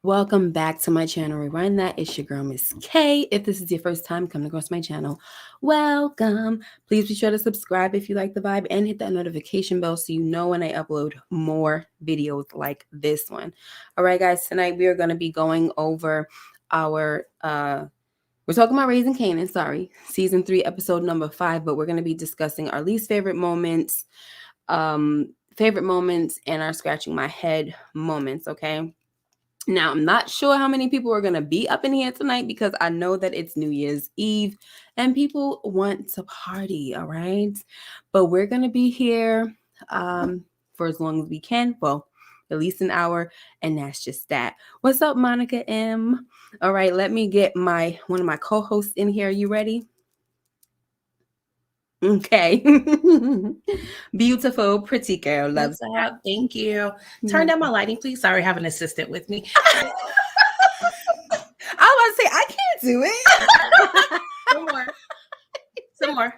Welcome back to my channel. Rewind that. It's your girl, Miss K. If this is your first time coming across my channel, welcome. Please be sure to subscribe if you like the vibe and hit that notification bell so you know when I upload more videos like this one. All right, guys. Tonight we are going to be going over our we're talking about Raising Kanan, season 3, episode number 5, but we're going to be discussing our least favorite moments, and our scratching my head moments. Okay. Now, I'm not sure how many people are going to be up in here tonight because I know that it's New Year's Eve and people want to party, all right? But we're going to be here for as long as we can. Well, at least an hour, and that's just that. What's up, Monica M? All right, let me get one of my co-hosts in here. You ready? Okay. Beautiful, pretty girl What's loves that. up? Thank you. Turn down my lighting, please. Sorry, I have an assistant with me. I was about to say, I can't do it. Some more. Some more.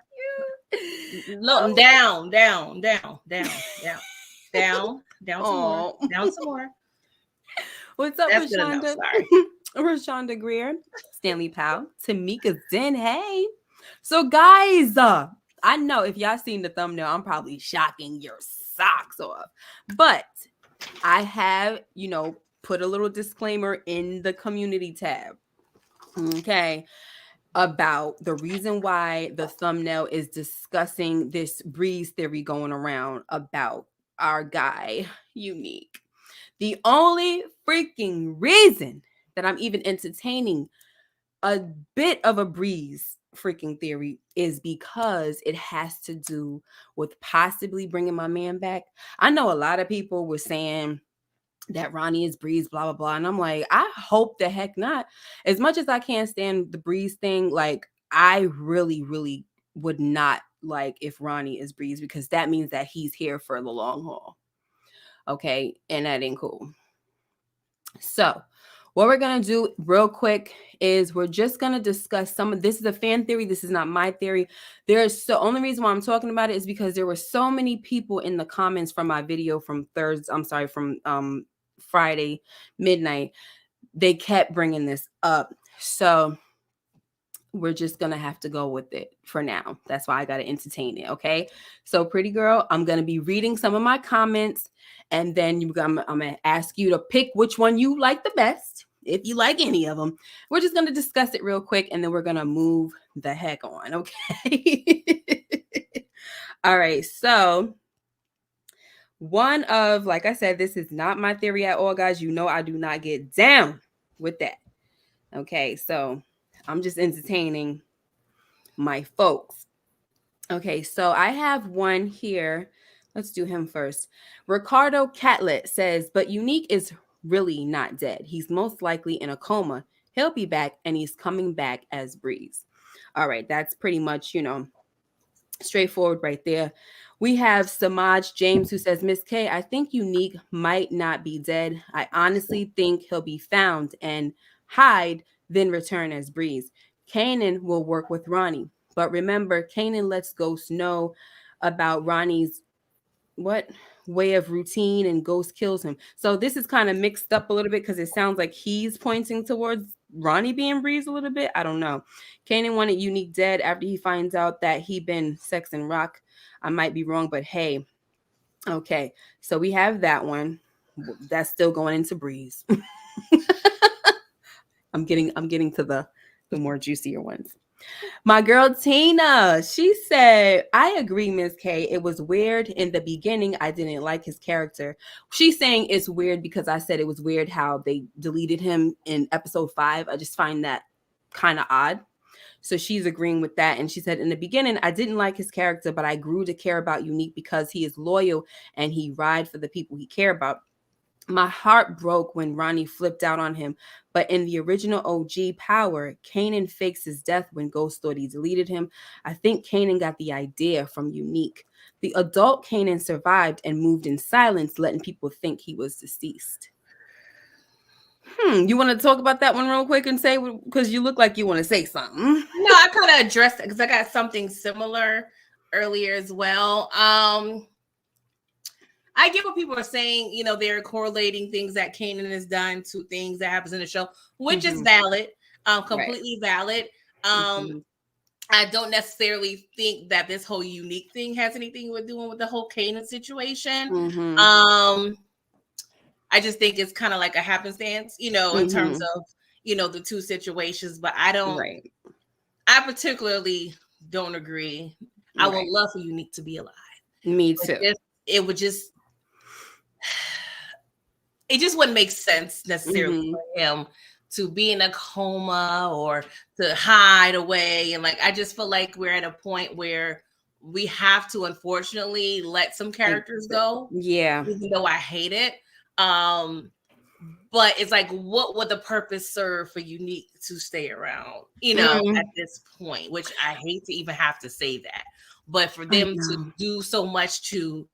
Look, down. Some more. Down some more. What's up, That's good enough. Rashonda? Sorry. Rashonda Greer, Stanley Powell, Tamika Zen. Hey. So, guys, I know if y'all seen the thumbnail, I'm probably shocking your socks off. But I have, put a little disclaimer in the community tab. Okay. About the reason why the thumbnail is discussing this breeze theory going around about our guy, Unique. The only freaking reason that I'm even entertaining a bit of a breeze freaking theory is because it has to do with possibly bringing my man back. I know a lot of people were saying that Ronnie is Breeze, blah, blah, blah. And I'm like, I hope the heck not. As much as I can't stand the Breeze thing, like, I really, really would not like if Ronnie is Breeze because that means that he's here for the long haul. Okay. And that ain't cool. So, what we're going to do real quick is we're just going to discuss this is a fan theory. This is not my theory. The only reason why I'm talking about it is because there were so many people in the comments from my video from Friday midnight. They kept bringing this up. So, we're just going to have to go with it for now. That's why I got to entertain it. Okay. So, pretty girl, I'm going to be reading some of my comments and then I'm going to ask you to pick which one you like the best. If you like any of them, we're just going to discuss it real quick and then we're going to move the heck on. Okay. All right. So, like I said, this is not my theory at all, guys. You know, I do not get down with that. Okay. So, I'm just entertaining my folks. Okay, so I have one here. Let's do him first. Ricardo Catlett says, but Unique is really not dead. He's most likely in a coma. He'll be back and he's coming back as Breeze. All right, that's pretty much, straightforward right there. We have Samaj James who says, Miss K, I think Unique might not be dead. I honestly think he'll be found and hide, then return as Breeze. Kanan will work with Ronnie. But remember, Kanan lets Ghost know about Ronnie's way of routine and Ghost kills him. So this is kind of mixed up a little bit because it sounds like he's pointing towards Ronnie being Breeze a little bit. I don't know. Kanan wanted Unique dead after he finds out that he been sexing Rock. I might be wrong, but hey. Okay, so we have that one. That's still going into Breeze. I'm getting to the more juicier ones. My girl Tina, she said, I agree, Miss K. It was weird in the beginning. I didn't like his character. She's saying it's weird because I said it was weird how they deleted him in episode 5. I just find that kind of odd. So she's agreeing with that. And she said, in the beginning, I didn't like his character, but I grew to care about Unique because he is loyal and he ride for the people he care about. My heart broke when Ronnie flipped out on him, but in the original OG Power, Kanan fakes his death when Ghost thought he deleted him. I think Kanan got the idea from Unique. The adult Kanan survived and moved in silence, letting people think he was deceased. You want to talk about that one real quick and say, because you look like you want to say something. No, I kind of addressed it because I got something similar earlier as well. I get what people are saying. You know, they're correlating things that Kanan has done to things that happens in the show, which is valid, completely valid. I don't necessarily think that this whole unique thing has anything to do with the whole Kanan situation. I just think it's kind of like a happenstance, you know, in terms of, you know, the two situations. But I particularly don't agree. I would love for Unique to be alive. Me too. It just wouldn't make sense necessarily for him to be in a coma or to hide away. And like, I just feel like we're at a point where we have to, unfortunately, let some characters go. Yeah. Even though I hate it. But it's like, what would the purpose serve for Unique to stay around, you know, at this point, which I hate to even have to say that, but for them to do so much to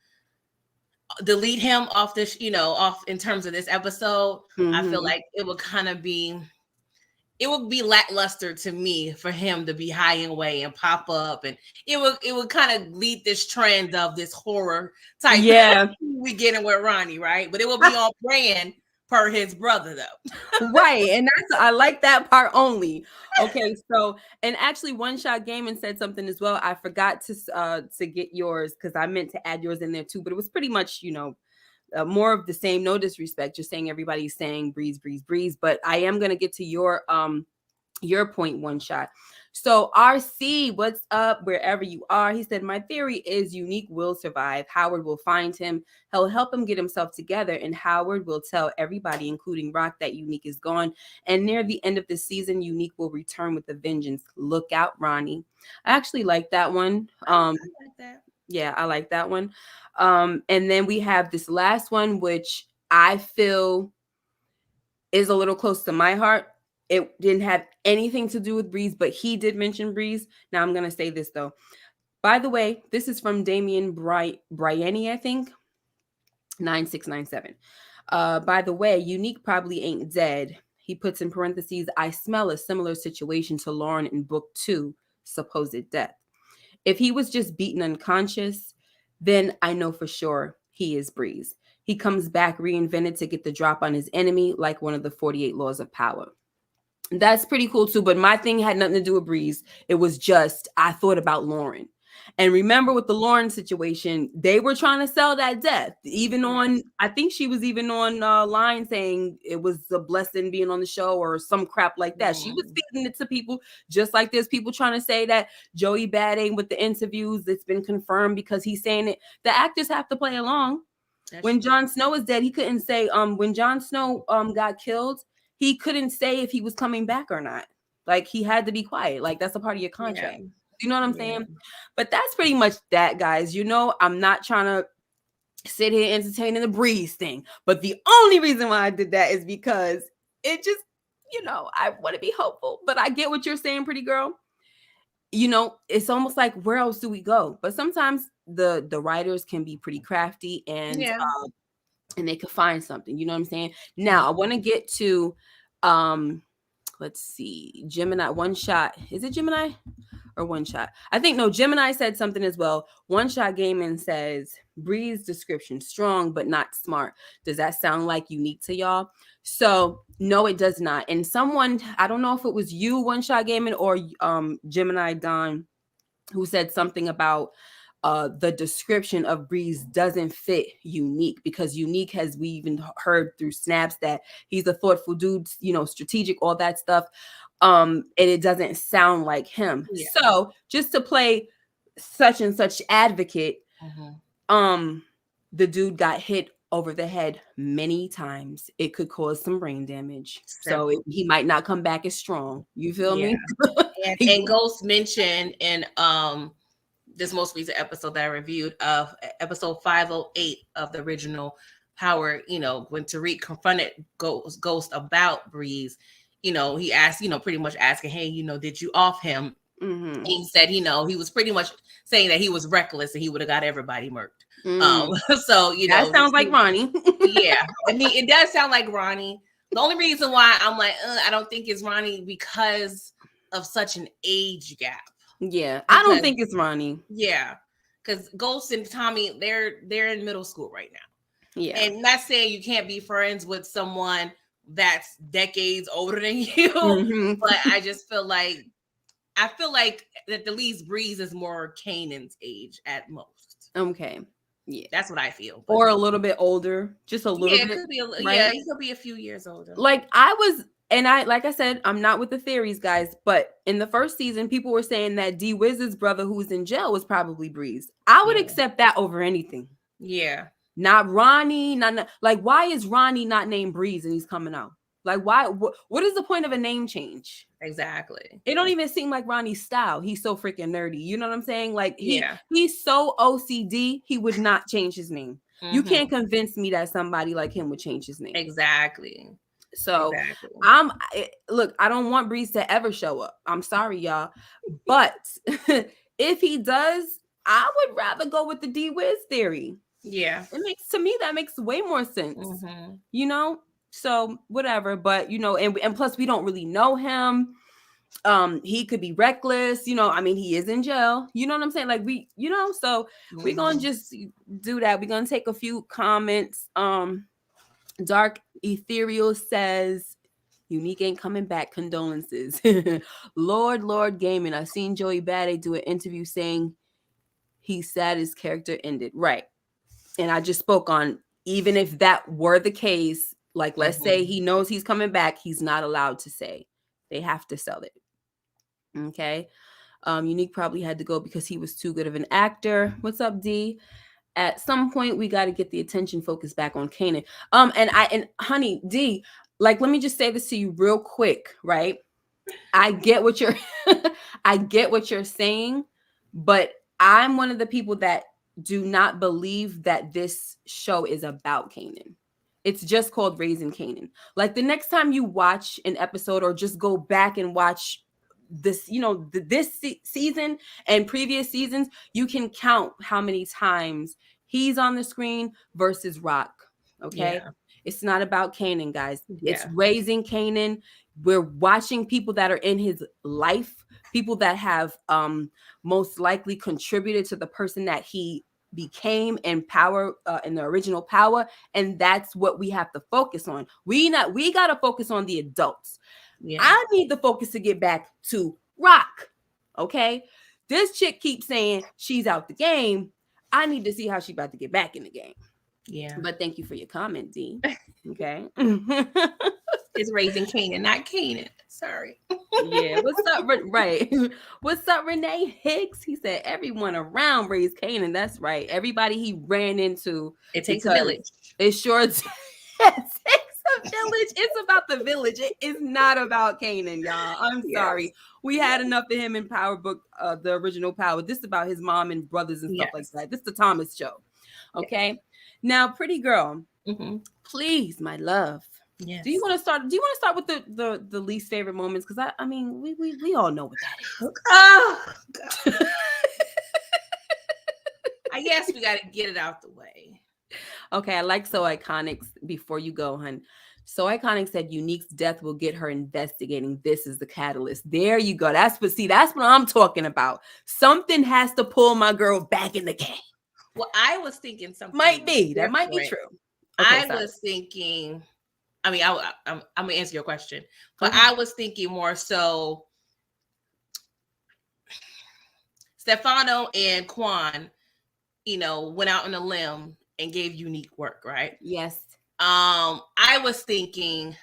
delete him off this, you know, off in terms of this episode, I feel like it would be lackluster to me for him to be hiding away and pop up, and it would kind of lead this trend of this horror type we getting with Ronnie, right? But it will be on brand per his brother though. Right. And I like that part only. Okay, so and actually One Shot Gaming said something as well. I forgot to get yours because I meant to add yours in there too, but it was pretty much, you know, more of the same. No disrespect, just saying everybody's saying breeze, but I am going to get to your point, One Shot. So RC, what's up wherever you are? He said, my theory is Unique will survive. Howard will find him. He'll help him get himself together, and Howard will tell everybody, including Rock, that Unique is gone. And near the end of the season, Unique will return with a vengeance. Look out, Ronnie. I actually like that one. I like that. Yeah, I like that one. And then we have this last one, which I feel is a little close to my heart. It didn't have anything to do with Breeze, but he did mention Breeze. Now I'm going to say this, though. By the way, this is from Damian Bryany, I think. 9697. By the way, Unique probably ain't dead. He puts in parentheses, I smell a similar situation to Lauren in book 2, supposed death. If he was just beaten unconscious, then I know for sure he is Breeze. He comes back reinvented to get the drop on his enemy, like one of the 48 laws of power. That's pretty cool too, but my thing had nothing to do with Breeze. It was just, I thought about Lauren. And remember with the Lauren situation, they were trying to sell that death. Even on, I think she was even on line saying it was a blessing being on the show or some crap like that. She was feeding it to people, just like there's people trying to say that Joey Bad ain't with the interviews. It's been confirmed because he's saying it. The actors have to play along. When Jon Snow is dead, he couldn't say, when Jon Snow got killed, he couldn't say if he was coming back or not. Like, he had to be quiet. Like, that's a part of your contract. You know what I'm saying? But that's pretty much that, guys. You know, I'm not trying to sit here entertaining the Breeze thing. But the only reason why I did that is because it just, you know, I want to be hopeful. But I get what you're saying, pretty girl. You know, it's almost like, where else do we go? But sometimes the writers can be pretty crafty and they could find something. You know what I'm saying? Now, I want to get to, let's see, Gemini, One Shot. Is it Gemini or One Shot? I think, no, Gemini said something as well. One Shot Gaming says, Breeze description, strong, but not smart. Does that sound like Unique to y'all? So, no, it does not. And someone, I don't know if it was you, One Shot Gaming, or Gemini Don, who said something about the description of Breeze doesn't fit Unique, because Unique has, we even heard through snaps that he's a thoughtful dude, you know, strategic, all that stuff. And it doesn't sound like him. So just to play such and such advocate, the dude got hit over the head many times. It could cause some brain damage. So he might not come back as strong. You feel me? And Ghost mentioned in this most recent episode that I reviewed, of episode 508 of the original Power, you know, when Tariq confronted Ghost about Breeze, you know, he asked, you know, pretty much asking, hey, you know, did you off him? He said, you know, he was pretty much saying that he was reckless and he would have got everybody murked. So, you know, that sounds like Ronnie. I mean, it does sound like Ronnie. The only reason why I'm like, I don't think it's Ronnie, because of such an age gap. I don't think it's Ronnie. because Ghost and Tommy, they're in middle school right now. Yeah. And not saying you can't be friends with someone that's decades older than you, but I just feel like at the least Breeze is more Kanan's age at most. Okay. Yeah. That's what I feel. Or a little bit older. Just a little bit. Could be right? he could be a few years older. Like like I said, I'm not with the theories, guys, but in the first season, people were saying that D Wiz's brother who's in jail was probably Breeze. I would accept that over anything. Yeah. Not Ronnie, not like, why is Ronnie not named Breeze and he's coming out? Like, why? What is the point of a name change? Exactly. It don't even seem like Ronnie's style. He's so freaking nerdy. You know what I'm saying? Like, he's so OCD, he would not change his name. You can't convince me that somebody like him would change his name. Exactly. So look, I don't want Breeze to ever show up. I'm sorry, y'all. But if he does, I would rather go with the D Wiz theory. Yeah. That makes way more sense. You know? So whatever. But and plus we don't really know him. He could be reckless, I mean, he is in jail. You know what I'm saying? Like so we're gonna just do that. We're gonna take a few comments. Dark Ethereal says Unique ain't coming back. Condolences. Lord Gaming. I seen Joey Badass do an interview saying he's sad his character ended. Right. And I just spoke on, even if that were the case, like let's say he knows he's coming back, he's not allowed to say. They have to sell it. Okay. Unique probably had to go because he was too good of an actor. What's up, D? At some point we got to get the attention focused back on Kanan. And honey, D, like, let me just say this to you real quick, right? I get what you're I get what you're saying, but I'm one of the people that do not believe that this show is about Kanan. It's just called Raising Kanan. Like, the next time you watch an episode or just go back and watch this, this season and previous seasons, you can count how many times he's on the screen versus Rock. Okay. Yeah. It's not about Kanan, guys. Yeah. It's raising Kanan. We're watching people that are in his life, people that have most likely contributed to the person that he became in Power, in the original Power, and that's what we have to focus on. We got to focus on the adults. Yeah. I need the focus to get back to Rock. Okay, this chick keeps saying she's out the game. I need to see how she's about to get back in the game. Yeah, but thank you for your comment, D. Okay. It's Raising Kanan, not Kanan. Sorry. Yeah. What's up? Right. What's up, Renee Hicks? He said everyone around raised Kanan. That's right. Everybody he ran into. It takes a village. It sure takes a village. It's about the village. It is not about Kanan, y'all. I'm sorry. We had enough of him in Power Book, the original Power. This is about his mom and brothers and stuff like that. This is the Thomas show. Okay. Yes. Now, pretty girl, please, my love. Yes. Do you want to start with the least favorite moments? Because I mean, we all know what that is. Oh, God. I guess we got to get it out the way. Okay, I like So Iconic. Before you go, hun. So Iconic said Unique's death will get her investigating. This is the catalyst. There you go. That's what I'm talking about. Something has to pull my girl back in the game. Well, I was thinking something might be true. Okay, I was thinking. I mean, I'm gonna answer your question, but I was thinking more so. Stefano and Quan, went out on a limb and gave Unique work, right? Yes. I was thinking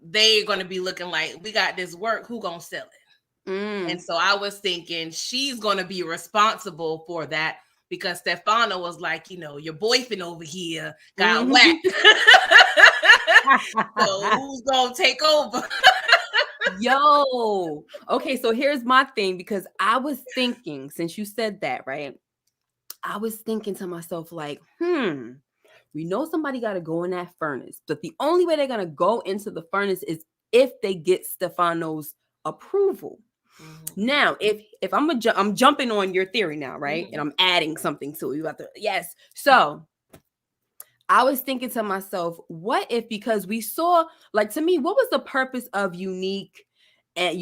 they're going to be looking like, we got this work, who gonna sell it? And so I was thinking she's going to be responsible for that, because Stefano was like, your boyfriend over here got whacked. So who's going to take over? Yo. Okay, so here's my thing, because I was thinking, since you said that, right? I was thinking to myself, like, we know somebody got to go in that furnace, but the only way they're going to go into the furnace is if they get Stefano's approval. Now, if I'm jumping on your theory now, right? And I'm adding something to it. Yes. So I was thinking to myself, what if, because we saw, like, to me, what was the purpose of Unique and,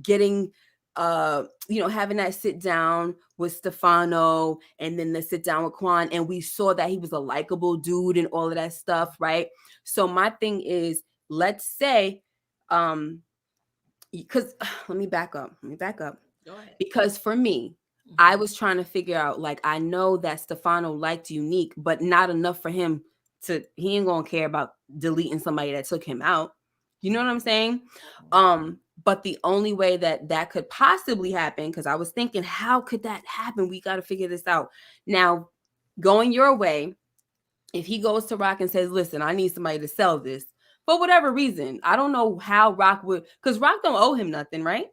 getting having that sit down with Stefano and then the sit down with Quan, and we saw that he was a likable dude and all of that stuff, right? So my thing is, let's say, because let me back up. Go ahead. Because for me, I was trying to figure out, like, I know that Stefano liked Unique, but not enough for him he ain't gonna care about deleting somebody that took him out. You know what I'm saying? But the only way that could possibly happen, because I was thinking, how could that happen? We got to figure this out. Now, going your way, if he goes to Rock and says, listen, I need somebody to sell this, for whatever reason, I don't know how Rock would, because Rock don't owe him nothing, right?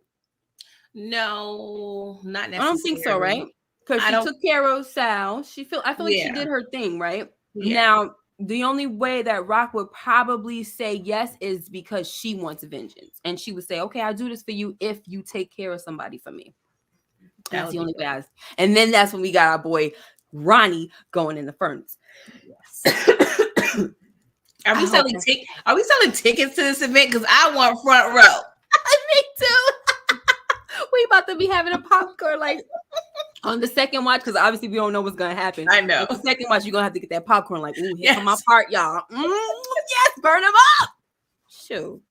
No, not necessarily. I don't think so, right? Because she took care of Sal. I feel like she did her thing, right? Yeah. Now, the only way that Rock would probably say yes is because she wants vengeance. And she would say, okay, I'll do this for you if you take care of somebody for me. That's the only way. And then that's when we got our boy Ronnie going in the furnace. Yes. Are we selling tickets to this event? Because I want front row. Me too. We about to be having a popcorn like on the second watch, because obviously we don't know what's gonna happen. I know. On the second watch, you're gonna have to get that popcorn. Like, ooh, here's my part, y'all. Yes, burn them up. Shoot.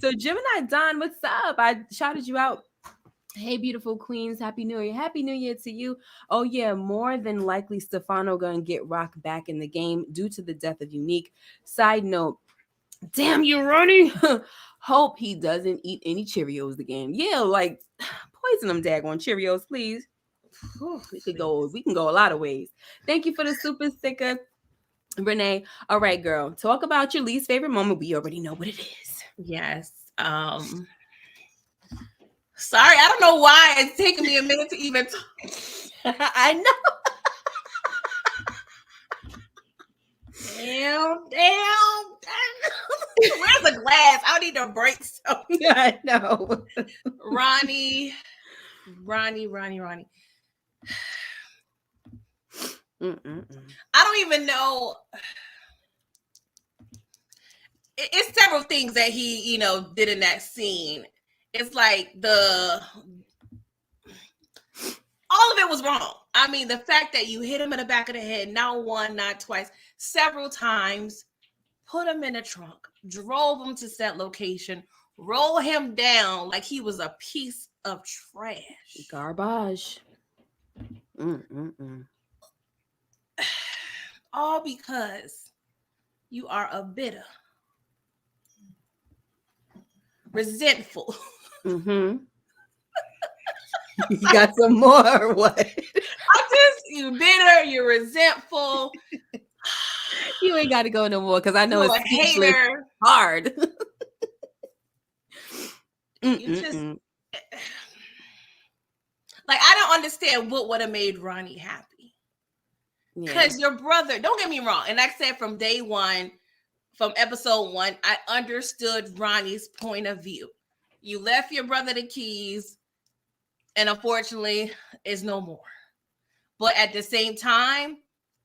So Gemini Don, what's up? I shouted you out. Hey, beautiful queens. Happy New Year. Happy New Year to you. Oh, yeah. More than likely, Stefano gonna get Rock back in the game due to the death of Unique. Side note, damn you, Ronnie. Hope he doesn't eat any Cheerios again. Yeah, like, poison them daggone Cheerios, please. We can go a lot of ways. Thank you for the super sticker, Renee. All right, girl. Talk about your least favorite moment. We already know what it is. Yes. Sorry, I don't know why it's taking me a minute to even talk. I know. Damn. Where's the glass? I need to break something. I know. Ronnie. I don't even know. It's several things that he, did in that scene. It's like all of it was wrong. I mean, the fact that you hit him in the back of the head, not one, not twice, several times, put him in a trunk, drove him to set location, roll him down like he was a piece of trash. Garbage. All because you are a bitter, resentful. You got some more or what? You bitter, you're resentful. You ain't got to go no more, because I know it's hater. Hard. You just like, I don't understand what would have made Ronnie happy. Because your brother, don't get me wrong, and like I said from day one, from episode 1, I understood Ronnie's point of view. You left your brother the keys, and unfortunately, is no more. But at the same time,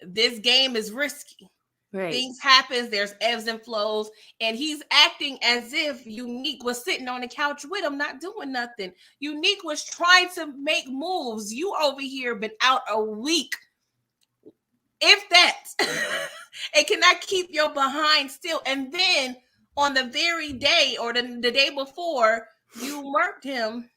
this game is risky. Right. Things happen, there's ebbs and flows, and he's acting as if Unique was sitting on the couch with him, not doing nothing. Unique was trying to make moves. You over here been out a week, if that, and cannot keep your behind still. And then on the very day or the day before you murked him,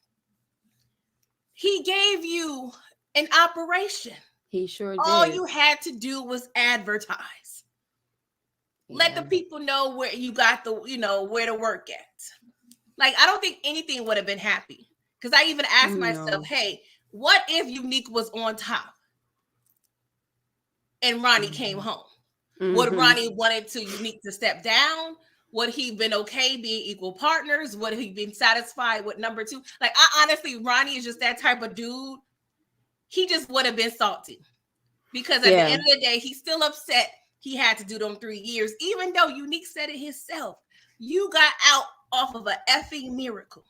he gave you an operation. He sure did. All you had to do was advertise. Yeah. Let the people know where you got where to work at. Like, I don't think anything would have been happy. Because I even asked myself, hey, what if Unique was on top and Ronnie came home? Would Ronnie wanted to Unique to step down? Would he been okay being equal partners? Would he been satisfied with number 2? Like, I honestly, Ronnie is just that type of dude. He just would have been salty. Because at the end of the day, he's still upset he had to do them 3 years, even though Unique said it himself. You got out off of an effing miracle.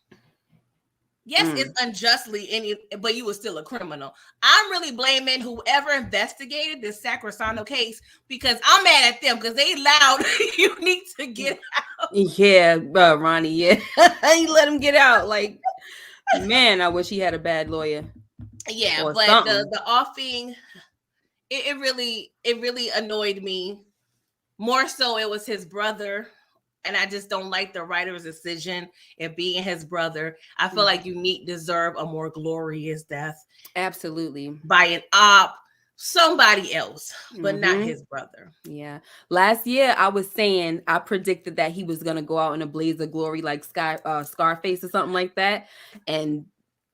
Yes, it's unjustly, but you were still a criminal. I'm really blaming whoever investigated this Sacrosanto case, because I'm mad at them because they allowed Unique to get out. Yeah, Ronnie. Yeah, he let him get out. Like, man, I wish he had a bad lawyer Yeah, or but something. the offing, it really annoyed me. More so, it was his brother, and I just don't like the writer's decision in being his brother. I feel like Unique deserve a more glorious death. Absolutely. By an op, somebody else, but not Mm-hmm. his brother. Yeah. Last year I was saying I predicted that he was gonna go out in a blaze of glory like Scarface or something like that. And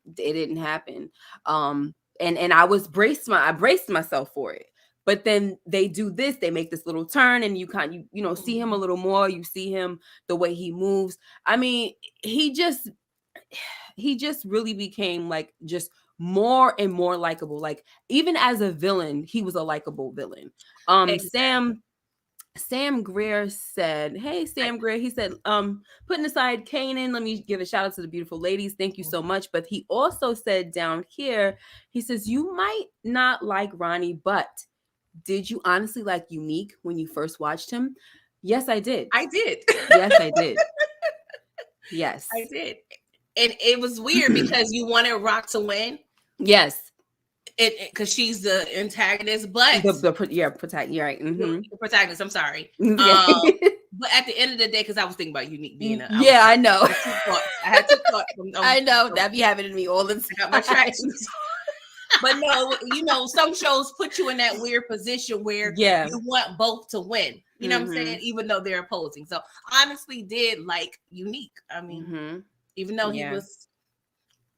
it didn't happen. And I braced myself for it. But then they do this, they make this little turn, and you know, see him a little more, you see him the way he moves. I mean, he just really became like just more and more likable. Like even as a villain, he was a likable villain. Exactly. Sam Greer said, "Hey, Sam Greer." He said, putting aside Kanan, let me give a shout out to the beautiful ladies. Thank you so much." But he also said down here, he says, "You might not like Ronnie, but did you honestly like Unique when you first watched him?" Yes, I did. I did. Yes, I did. Yes. I did. And it was weird because you wanted Rock to win. Yes. Because she's the antagonist, but You're right. the protagonist. I'm sorry. Okay. But at the end of the day, because I was thinking about Unique being Yeah, I know. I had two thoughts. I know that be happening to me all the time. I got my tractions. But no, you know, some shows put you in that weird position where you want both to win. You know what I'm saying? Even though they're opposing. So honestly did like Unique. I mean, even though he was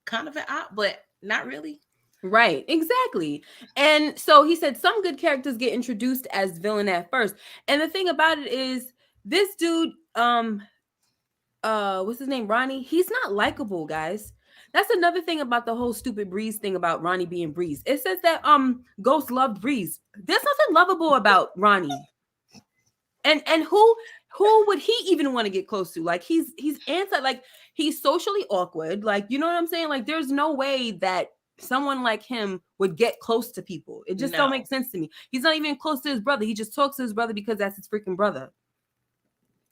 kind of an op, but not really. Right, exactly. And so he said some good characters get introduced as villain at first. And the thing about it is this dude, what's his name? Ronnie, he's not likable, guys. That's another thing about the whole stupid Breeze thing about Ronnie being Breeze. It says that Ghost loved Breeze. There's nothing lovable about Ronnie. And who would he even want to get close to? Like he's anti, like he's socially awkward. Like, you know what I'm saying? Like there's no way that someone like him would get close to people. It just don't make sense to me. He's not even close to his brother. He just talks to his brother because that's his freaking brother.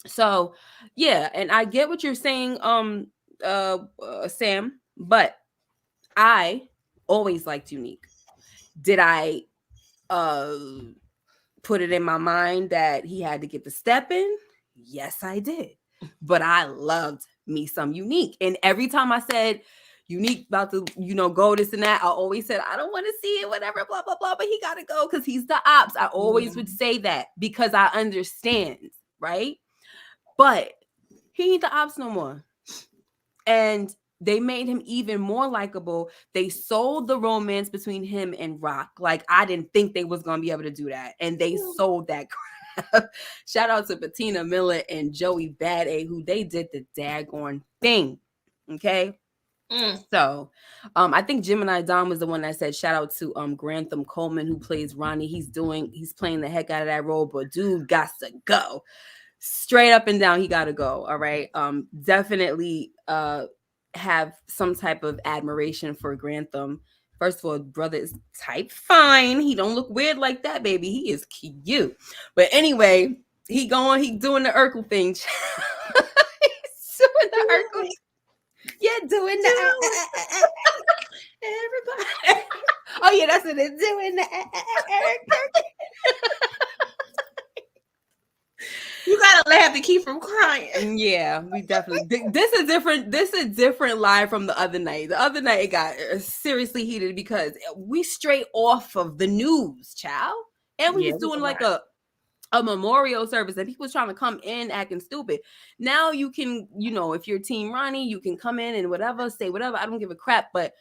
So yeah, and I get what you're saying, Sam, but I always liked Unique. Did I put it in my mind that he had to get the step in? Yes, I did. But I loved me some Unique. And every time I said Unique about to, you know, go this and that, I always said, I don't want to see it, whatever, blah, blah, blah, but he got to go because he's the ops. I always would say that because I understand, right? But he ain't the ops no more. And they made him even more likable. They sold the romance between him and Rock. Like, I didn't think they was going to be able to do that. And they sold that crap. Shout out to Bettina Miller and Joey Bad A, who they did the daggone thing. Okay. So I think Gemini Dom was the one that said shout out to Grantham Coleman, who plays Ronnie. He's playing the heck out of that role, but dude got to go. Straight up and down, he gotta go. All right. Definitely have some type of admiration for Grantham. First of all, brother is type fine. He don't look weird like that, baby. He is cute. But anyway, he doing the Urkel thing. He's doing the Urkel. Yeah, doing the everybody. Oh yeah, that's what they're doing. You gotta laugh to keep from crying. Yeah, we definitely. This is different. This is different live from the other night. The other night it got seriously heated because we straight off of the news, child, and we was doing like a memorial service, and people was trying to come in acting stupid. Now you can, you know, if you're Team Ronnie, you can come in and whatever, say whatever. I don't give a crap. But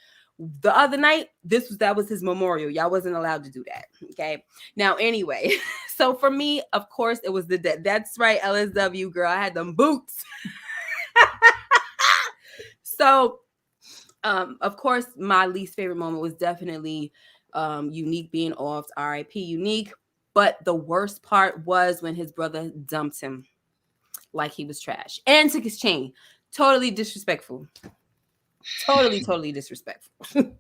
the other night, that was his memorial. Y'all wasn't allowed to do that. Okay. Now, anyway, so for me, of course, it was that's right, LSW girl. I had them boots. So, of course, my least favorite moment was definitely Unique being off. RIP Unique. But the worst part was when his brother dumped him like he was trash and took his chain. Totally disrespectful. Totally disrespectful.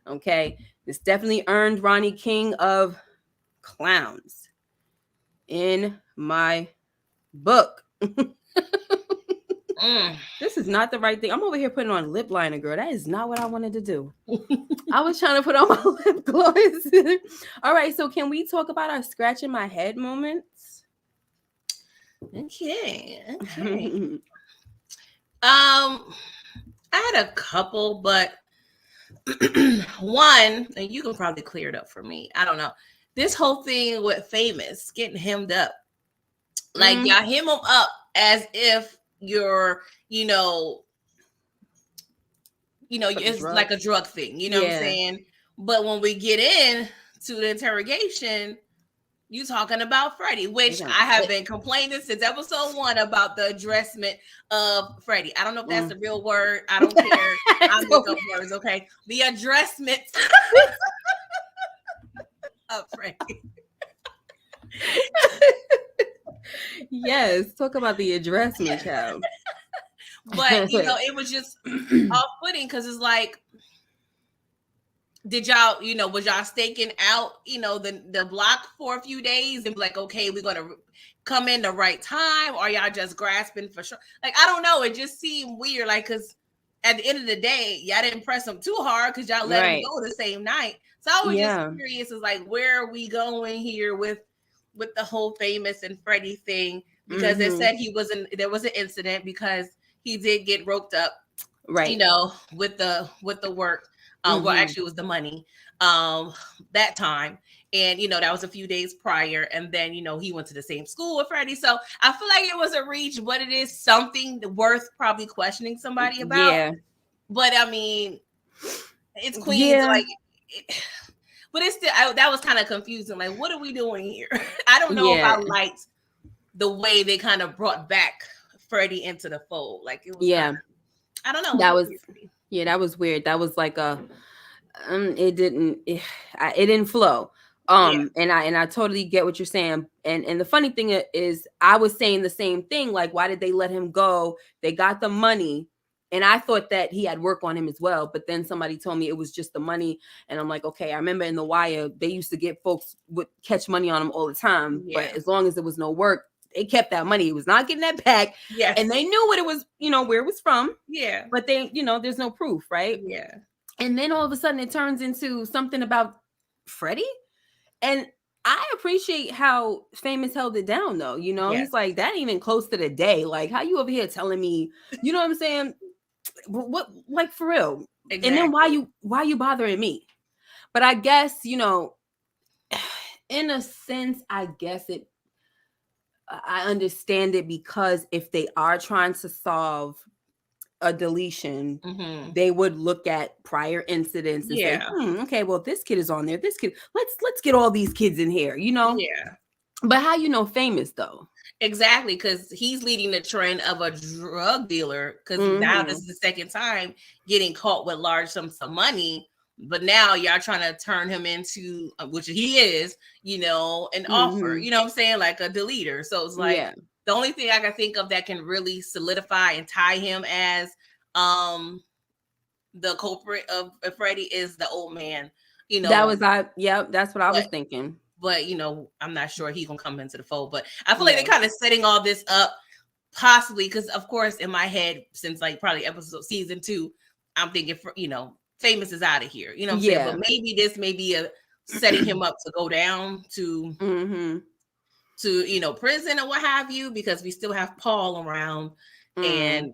Okay. This definitely earned Ronnie king of clowns in my book. This is not the right thing. I'm over here putting on lip liner, girl. That is not what I wanted to do. I was trying to put on my lip gloss. All right, so can we talk about our scratching my head moments? Okay. I had a couple, but one, and you can probably clear it up for me. I don't know. This whole thing with Famous getting hemmed up, like y'all hem him up as if you're, it's like a drug thing. You know what I'm saying? But when we get in to the interrogation, you talking about Freddie, which I have been complaining since episode 1 about the addressment of Freddie. I don't know if that's the real word. I don't care. I make up words, okay? The addressment of Freddie. Yes, talk about the addressment, child. But it was just off-putting because it's like, did y'all, was y'all staking out, the block for a few days and be like, okay, we're going to come in the right time, or y'all just grasping for sure? Like, I don't know. It just seemed weird. Like, because at the end of the day, y'all didn't press them too hard because y'all let him go the same night. So I was just curious, is like, where are we going here with the whole Famous and Freddie thing? Because it said there was an incident because he did get roped up, right? With the work. Well, actually, it was the money that time. And, that was a few days prior. And then, he went to the same school with Freddie. So I feel like it was a reach, but it is something worth probably questioning somebody about. Yeah. But I mean, it's Queens. Yeah. Like, but it's still, that was kind of confusing. Like, what are we doing here? I don't know if I liked the way they kind of brought back Freddie into the fold. Like, it was I don't know. That was weird. That was like it didn't flow. And I totally get what you're saying. And the funny thing is, I was saying the same thing. Like, why did they let him go? They got the money, and I thought that he had work on him as well. But then somebody told me it was just the money, and I'm like, okay. I remember in The Wire, they used to get folks would catch money on him all the time, but as long as there was no work, they kept that money. He was not getting that back. Yes. And they knew what it was, where it was from. Yeah. But they, there's no proof, right? Yeah. And then all of a sudden it turns into something about Freddie. And I appreciate how Famous held it down, though. He's like, that ain't even close to the day. Like, how you over here telling me, you know what I'm saying? What, like, for real? Exactly. And then why you bothering me? But I guess, in a sense, I guess I understand it, because if they are trying to solve a deletion, they would look at prior incidents and say, okay, well, this kid is on there. This kid, let's get all these kids in here, Yeah. But how Famous, though? Exactly, because he's leading the trend of a drug dealer, because now this is the second time getting caught with large sums of money. But now y'all trying to turn him into, which he is, an offer, you know what I'm saying? Like a deleter. So it's like, the only thing I can think of that can really solidify and tie him as the culprit of Freddie is the old man. That was that's what I was thinking. But I'm not sure he's gonna come into the fold. But I feel like they're kind of setting all this up, possibly because, of course, in my head, since like probably season 2, I'm thinking Famous is out of here. You know what I'm saying? But maybe this may be setting him up to go down to prison or what have you, because we still have Paul around, and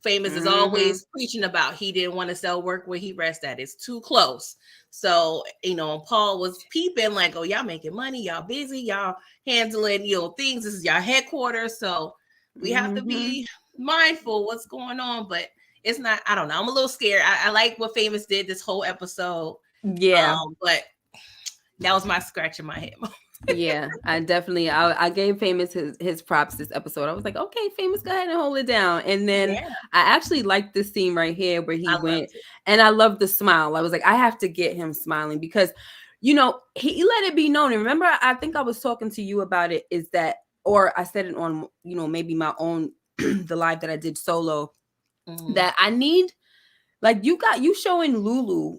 Famous is always preaching about he didn't want to sell work where he rests at. It's too close. So, Paul was peeping like, oh, y'all making money, y'all busy, y'all handling, things. This is y'all headquarters. So we have to be mindful what's going on. But it's not, I don't know. I'm a little scared. I like what Famous did this whole episode. Yeah. But that was my scratch in my head. Yeah, I definitely, I gave Famous his props this episode. I was like, okay, Famous, go ahead and hold it down. And then I actually liked this scene right here where he went, and I loved the smile. I was like, I have to get him smiling, because, he let it be known. And remember, I think I was talking to you about it, is that, or I said it on, maybe my own, the live that I did solo, that I need, like, you showing Lulu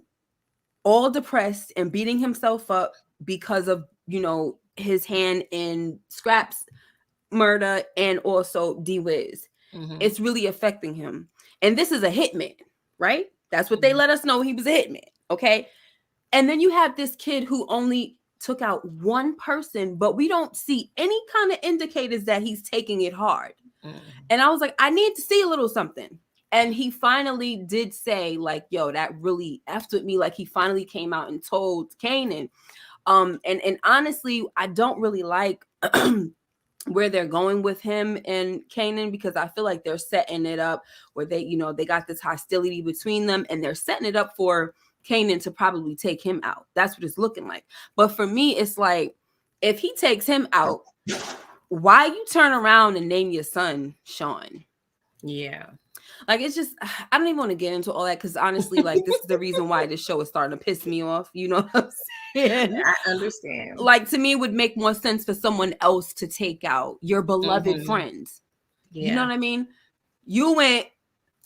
all depressed and beating himself up because of, his hand in Scrap's murder and also D-Wiz. Mm-hmm. It's really affecting him. And this is a hitman, right? That's what they Mm-hmm. let us know, he was a hitman. Okay. And then you have this kid who only took out one person, but we don't see any kind of indicators that he's taking it hard. Mm-hmm. And I was like, I need to see a little something. And he finally did say, like, yo, that really effed with me. Like, he finally came out and told Kanan. And honestly, I don't really like where they're going with him and Kanan, because I feel like they're setting it up where they, they got this hostility between them, and they're setting it up for Kanan to probably take him out. That's what it's looking like. But for me, it's like, if he takes him out, why you turn around and name your son Sean? Yeah. Like, it's just, I don't even want to get into all that, because honestly, like, this is the reason why this show is starting to piss me off. You know what I'm saying? I understand. Like, to me, it would make more sense for someone else to take out your beloved friends. Yeah. You know what I mean? You went,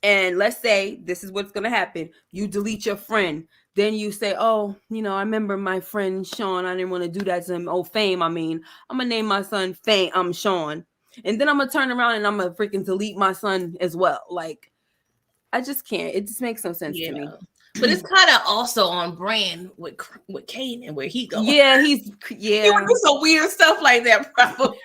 and let's say this is what's going to happen. You delete your friend. Then you say, oh, I remember my friend Sean. I didn't want to do that to him. Oh, Fame. I mean, I'm going to name my son Fame. I'm Sean. And then I'm going to turn around and I'm going to freaking delete my son as well. Like, I just can't. It just makes no sense to me. But it's kind of also on brand with Kanan, where he goes. Yeah, he would do some weird stuff like that, probably.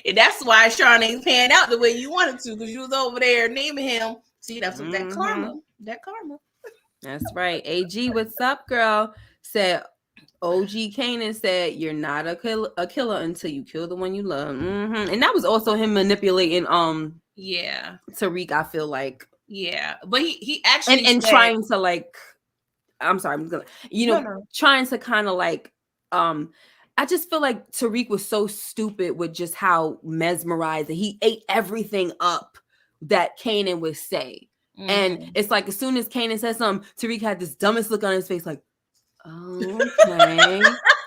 And that's why Sean ain't panned out the way you wanted to, because you was over there naming him. See, that's what that karma. That karma. That's right. AG, what's up, girl? Said OG Kanan said, you're not a killer until you kill the one you love. And that was also him manipulating Tariq, I feel like. Yeah. But he actually and trying to, like, I'm sorry, I'm gonna trying to kind of like I just feel like Tariq was so stupid with just how mesmerized, and he ate everything up that Kanan would say. And it's like, as soon as Kanan said something, Tariq had this dumbest look on his face, like, okay.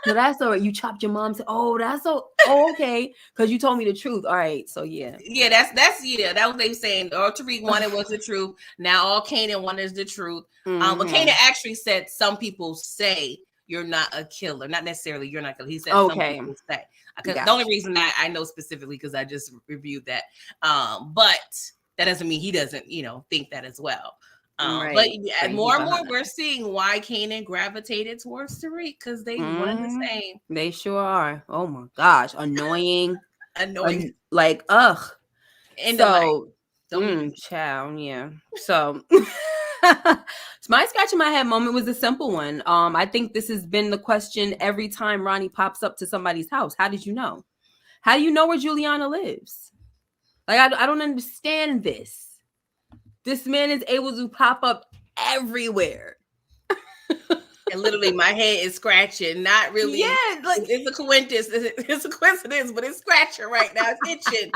So that's all right. You chopped your mom. That's okay. Because you told me the truth. All right. So yeah. Yeah, that's that was they saying. All Tariq wanted was the truth. Now all Kanan wanted is the truth. But Kanan actually said, some people say you're not a killer. Not necessarily you're not a killer. He said some people say. The only reason I know specifically, because I just reviewed that. But that doesn't mean he doesn't, think that as well. Right. But more and more, we're seeing why Kanan gravitated towards Tariq, because they one and the same. They sure are. Oh my gosh, annoying. Like, ugh. And so, child, yeah. So, my scratching my head moment was a simple one. I think this has been the question every time Ronnie pops up to somebody's house. How did you know? How do you know where Juliana lives? Like, I don't understand this. This man is able to pop up everywhere. And literally, my head is scratching. Not really. Yeah, like, it's a coincidence. It's a coincidence, but it's scratching right now. It's itching.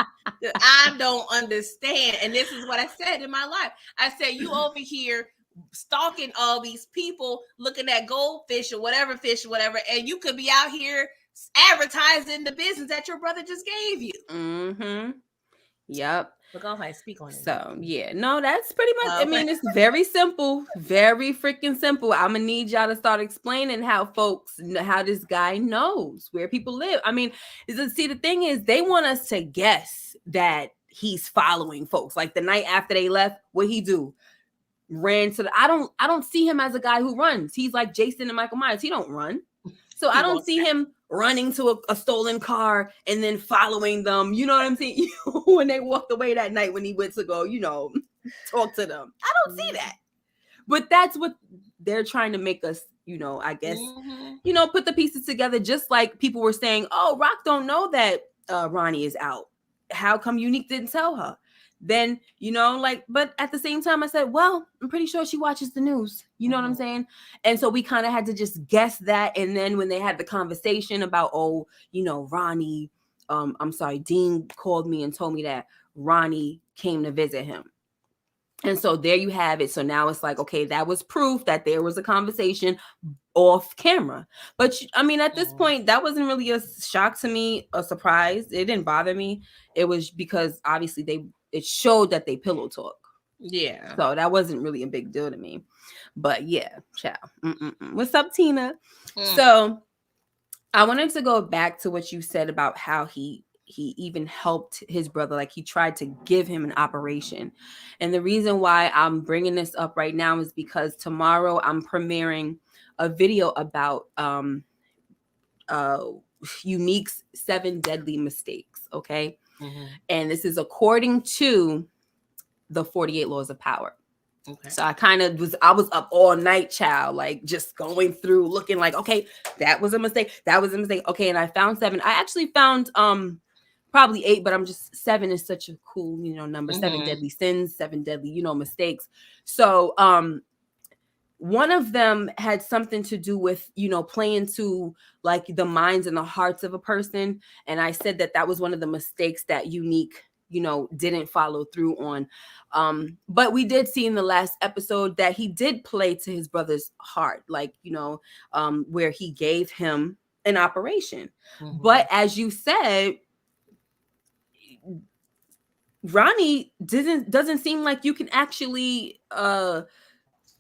I don't understand. And this is what I said in my life. I said, you over here stalking all these people, looking at goldfish or whatever fish or whatever, and you could be out here advertising the business that your brother just gave you. Yep. But go ahead, speak on it. So yeah, no, that's pretty much. I mean, it's very simple, very freaking simple. I'm gonna need y'all to start explaining how this guy knows where people live. I mean, see, the thing is, they want us to guess that he's following folks. Like, the night after they left, what he do? Ran to the. I don't see him as a guy who runs. He's like Jason and Michael Myers. He don't run. So I don't see him running to a stolen car and then following them. You know what I'm saying? When they walked away that night, when he went to go, talk to them. I don't see that. But that's what they're trying to make us, I guess, put the pieces together. Just like people were saying, oh, Rock don't know that Ronnie is out. How come Unique didn't tell her? Then, but at the same time, I said, well, I'm pretty sure she watches the news. You know what I'm saying? And so we kind of had to just guess that. And then when they had the conversation about, Ronnie, Dean called me and told me that Ronnie came to visit him. And so there you have it. So now it's like, okay, that was proof that there was a conversation off camera. But I mean, at this point, that wasn't really a shock to me, a surprise. It didn't bother me. It was because obviously it showed that they pillow talk. Yeah. So that wasn't really a big deal to me. But yeah, ciao. What's up, Tina? So I wanted to go back to what you said about how he he even helped his brother. Like, he tried to give him an operation. And the reason why I'm bringing this up right now is because tomorrow I'm premiering a video about uh Unique's 7 deadly mistakes. Okay. Mm-hmm. And this is according to the 48 laws of power. Okay. So I was up all night, child, like just going through, looking like, okay, that was a mistake. That was a mistake. Okay. And I found 7. I actually found probably 8, but 7 is such a cool, number. 7 deadly sins, 7 deadly, mistakes. So one of them had something to do with, playing to like the minds and the hearts of a person. And I said that was one of the mistakes that Unique, didn't follow through on. But we did see in the last episode that he did play to his brother's heart, like, where he gave him an operation. Mm-hmm. But as you said, Ronnie doesn't seem like you can actually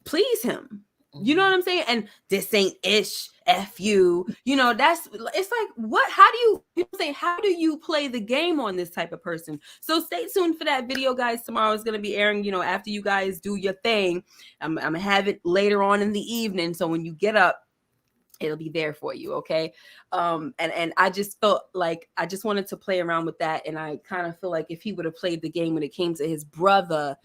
please him. You know what I'm saying? And this ain't ish, F you. It's like, what? How do you play the game on this type of person? So stay tuned for that video, guys. Tomorrow is going to be airing, after you guys do your thing. I'm going to have it later on in the evening. So when you get up, it'll be there for you. Okay. And I just felt like I just wanted to play around with that. And I kind of feel like if he would have played the game when it came to his brother,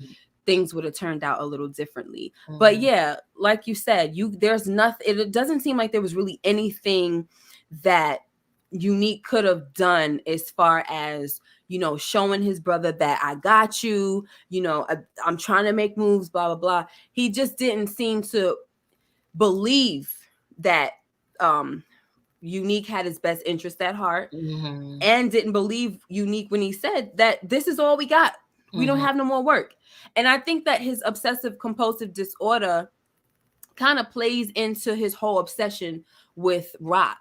things would have turned out a little differently. Mm-hmm. But yeah, like you said, there's nothing, it doesn't seem like there was really anything that Unique could have done as far as, showing his brother that I got you, I'm trying to make moves, blah, blah, blah. He just didn't seem to believe that Unique had his best interest at heart, and didn't believe Unique when he said that this is all we got. We don't have no more work. And I think that his obsessive compulsive disorder kind of plays into his whole obsession with Rock.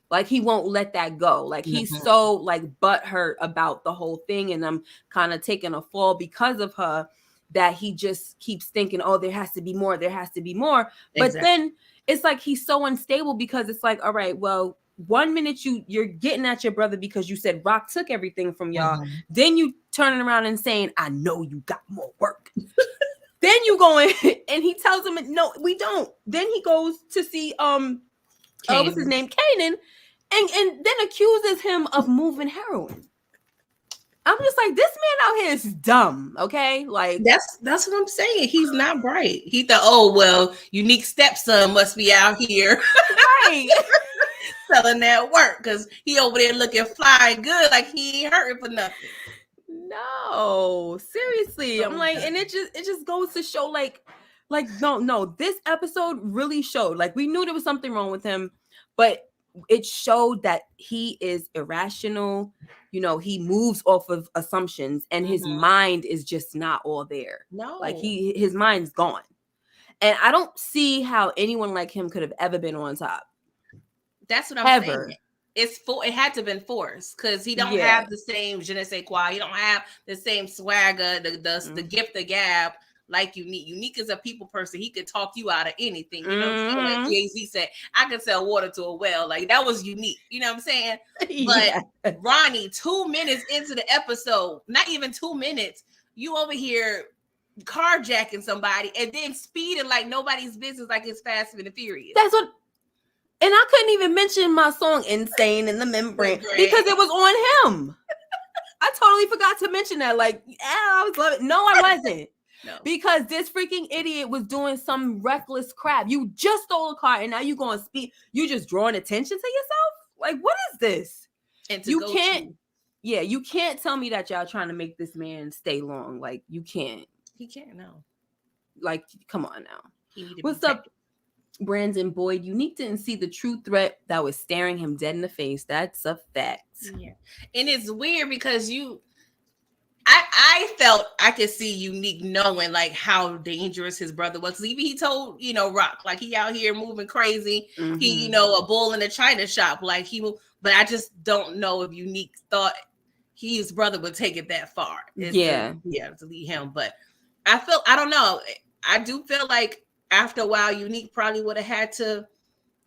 Like, he won't let that go. Like, he's so like butthurt about the whole thing, and I'm kind of taking a fall because of her, that he just keeps thinking, oh, there has to be more. There has to be more. But then it's like he's so unstable, because it's like, all right, well, 1 minute you're getting at your brother because you said Rock took everything from y'all. Then you turning around and saying, I know you got more work. Then you going and he tells him, no, we don't. Then he goes to see what's his name, Kanan, and then accuses him of moving heroin. I'm just like, this man out here is dumb. Okay, like that's what I'm saying. He's not bright. He thought, oh well, Unique stepson must be out here, right? Selling that work because he over there looking fly and good, like he ain't hurting for nothing. No, seriously. I'm like, and it just goes to show like no, this episode really showed, like, we knew there was something wrong with him, but it showed that he is irrational. He moves off of assumptions, and his mind is just not all there. No, like his mind's gone. And I don't see how anyone like him could have ever been on top. That's what I'm saying. It had to have been forced, because he don't have the same je ne sais quoi. He don't have the same swagger, the gift of gab like Unique. Unique is a people person. He could talk you out of anything. You know what I'm saying? Like Jay-Z said, I could sell water to a well. Like, that was Unique. You know what I'm saying? But Ronnie, 2 minutes into the episode, not even 2 minutes, you over here carjacking somebody and then speeding like nobody's business, like it's Fast and the Furious. That's what. And I couldn't even mention my song Insane in the Membrane because it was on him. I totally forgot to mention that. Like, I was loving it. No, I wasn't. No. Because this freaking idiot was doing some reckless crap. You just stole a car and now you going to speed. You just drawing attention to yourself? Like, what is this? And you can't tell me that y'all trying to make this man stay long. Like, you can't. He can't, no. Like, come on now. What's up, Brandon Boyd? Unique didn't see the true threat that was staring him dead in the face. That's a fact. Yeah. And it's weird because I felt I could see Unique knowing like how dangerous his brother was. Even he told, Rock, like, he out here moving crazy. He, a bull in a china shop. Like, but I just don't know if Unique thought his brother would take it that far. To lead him. But I don't know. I do feel like after a while, Unique probably would have had to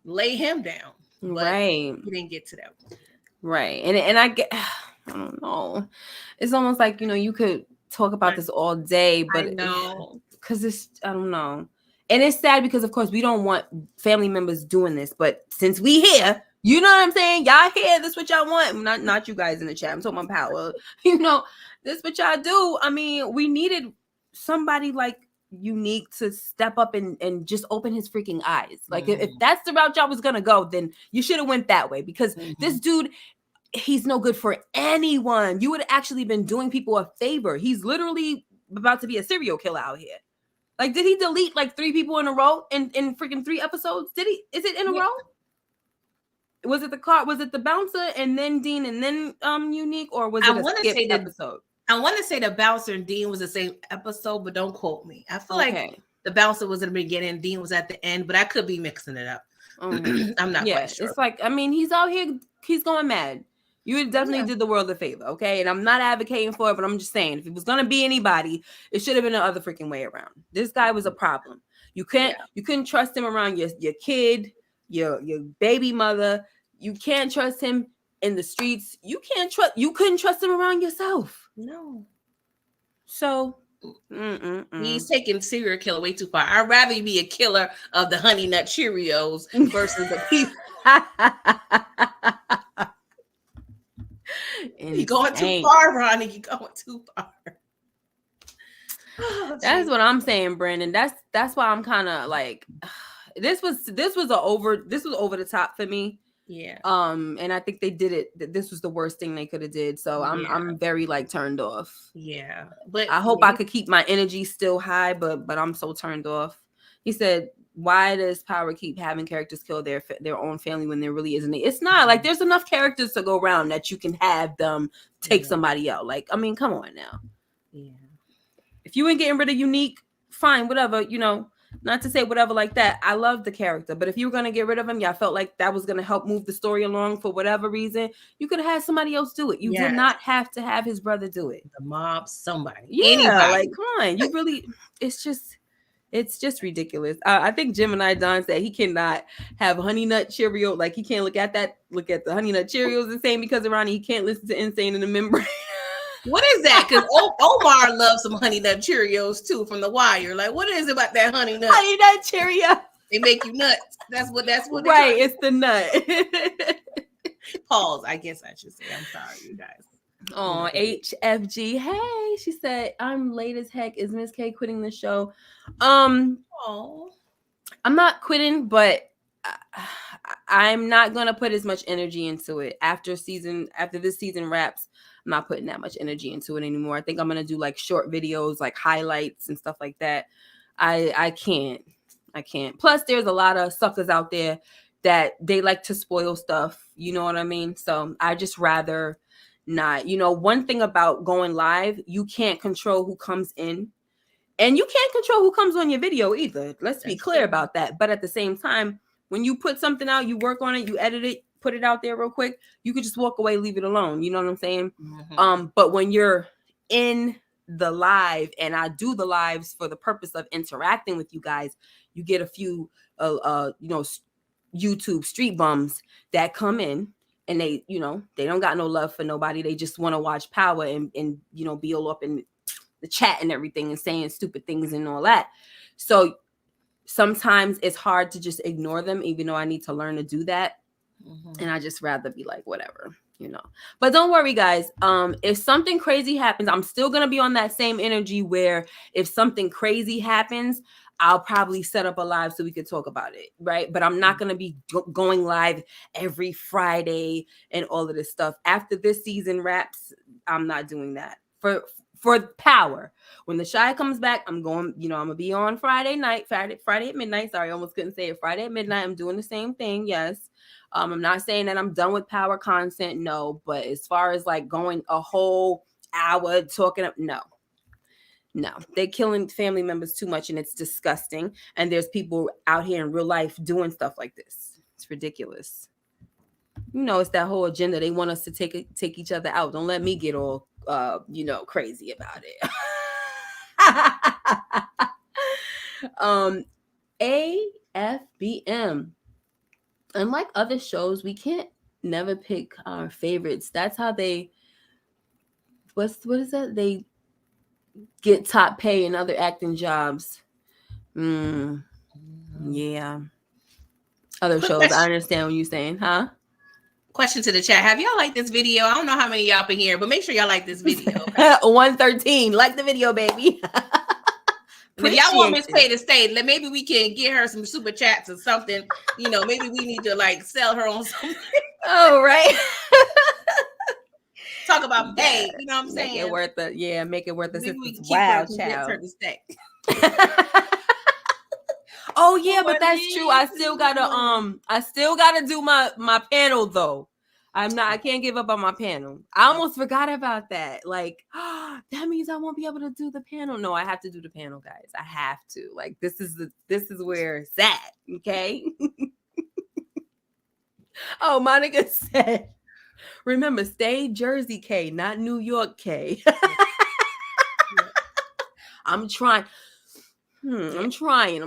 lay him down. But right. He didn't get to that. Right. And I get, I don't know. It's almost like, you could talk about this all day, I but know. because I don't know. And it's sad because, of course, we don't want family members doing this. But since we here, you know what I'm saying? Y'all here, this what y'all want. Not you guys in the chat. I'm talking about power. This what y'all do. I mean, we needed somebody like Unique to step up and just open his freaking eyes. Like, if that's the route y'all was going to go, then you should have went that way. Because this dude, he's no good for anyone. You would have actually been doing people a favor. He's literally about to be a serial killer out here. Like, did he delete like 3 people in a row in freaking 3 episodes? Did he? Is it in a row? Was it the bouncer and then Dean and then Unique, or was it a skip episode? I want to say the bouncer and Dean was the same episode, but don't quote me. I feel like the bouncer was in the beginning, Dean was at the end, but I could be mixing it up. I'm not quite sure. It's like, I mean, he's out here, he's going mad. You definitely did the world a favor, okay? And I'm not advocating for it, but I'm just saying, if it was gonna be anybody, it should have been the other freaking way around. This guy was a problem. You couldn't trust him around your kid, your baby mother. You can't trust him in the streets. You couldn't trust him around yourself. No. So he's taking serial killer way too far. I'd rather be a killer of the Honey Nut Cheerios versus the people. You're going too far, Ronnie. You're going too far. Oh, that's what I'm saying, Brandon. That's why I'm kind of like, this was over the top for me. Yeah. And I think they did it. This was the worst thing they could have did. So I'm very like turned off. Yeah. But I hope I could keep my energy still high, but I'm so turned off. He said, why does Power keep having characters kill their own family when there really isn't? It's not like there's enough characters to go around that you can have them take somebody out. Like, I mean, come on now. Yeah. If you ain't getting rid of Unique, fine, whatever, not to say whatever like that. I love the character, but if you were going to get rid of him, y'all felt like that was going to help move the story along for whatever reason, you could have had somebody else do it. You did not have to have his brother do it. The mob, somebody. Yeah, anybody. Like, come on. You really, it's just ridiculous. I think Gemini Don said he cannot have Honey Nut Cheerio. Like, he can't look at the Honey Nut Cheerios the same because of Ronnie. He can't listen to Insane in the Membrane. What is that? Because Omar loves some Honey Nut Cheerios too from The Wire. Like, what is it about that Honey Nut? Honey Nut Cheerio. They make you nuts. That's what. Right. It's the nut. Pause. I guess I should say. I'm sorry, you guys. Oh, HFG. Hey, she said, I'm late as heck. Is Miss K quitting the show? I'm not quitting, but I'm not gonna put as much energy into it after this season wraps. I'm not putting that much energy into it anymore. I think I'm gonna do like short videos, like highlights and stuff like that. I can't. Plus, there's a lot of suckers out there that they like to spoil stuff. You know what I mean? So I just rather not. One thing about going live, you can't control who comes in, and you can't control who comes on your video either. Let's be clear about that. But at the same time, when you put something out, you work on it, you edit it, put it out there real quick, you could just walk away, leave it alone. You know what I'm saying? Mm-hmm. But when you're in the live, and I do the lives for the purpose of interacting with you guys, you get a few YouTube street bums that come in, and they don't got no love for nobody. They just want to watch Power and be all up in the chat and everything and saying stupid things and all that. So sometimes it's hard to just ignore them, even though I need to learn to do that. Mm-hmm. And I just rather be like, whatever, But don't worry, guys. If something crazy happens, I'm still going to be on that same energy where if something crazy happens, I'll probably set up a live so we could talk about it, right? But I'm not going to be going live every Friday and all of this stuff. After this season wraps, I'm not doing that. For Power. When the Shy comes back, I'm going, I'm going to be on Friday at midnight. Sorry, I almost couldn't say it. Friday at midnight, I'm doing the same thing. Yes. I'm not saying that I'm done with Power content. No. But as far as like going a whole hour talking, no. They're killing family members too much, and it's disgusting. And there's people out here in real life doing stuff like this. It's ridiculous. It's that whole agenda. They want us to take each other out. Don't let me get all crazy about it. AFBM. Unlike other shows, we can't never pick our favorites. That's how they what is that? They get top pay in other acting jobs. Yeah. Other Quick shows. I question. understand what you're saying, huh? Question to the chat. Have y'all liked this video? I don't know how many y'all been here, but make sure y'all like this video. Okay? 113. Like the video, baby. And if y'all want Miss Appreciate K to stay, maybe we can get her some super chats or something. You know, maybe we need to like sell her on something. Oh, right. Talk about pay. You know what I'm saying? Make it worth it. Yeah, make it worth it. Maybe we can keep her, convince her to stay. Oh yeah, but that's true. I still gotta do my panel though. I can't give up on my panel. I almost forgot about that. Like, that means I won't be able to do the panel. No, I have to do the panel, guys. I have to. Like, this is where it's at. Okay. Oh, Monica said, remember, stay Jersey K, not New York K. I'm trying. I'm trying.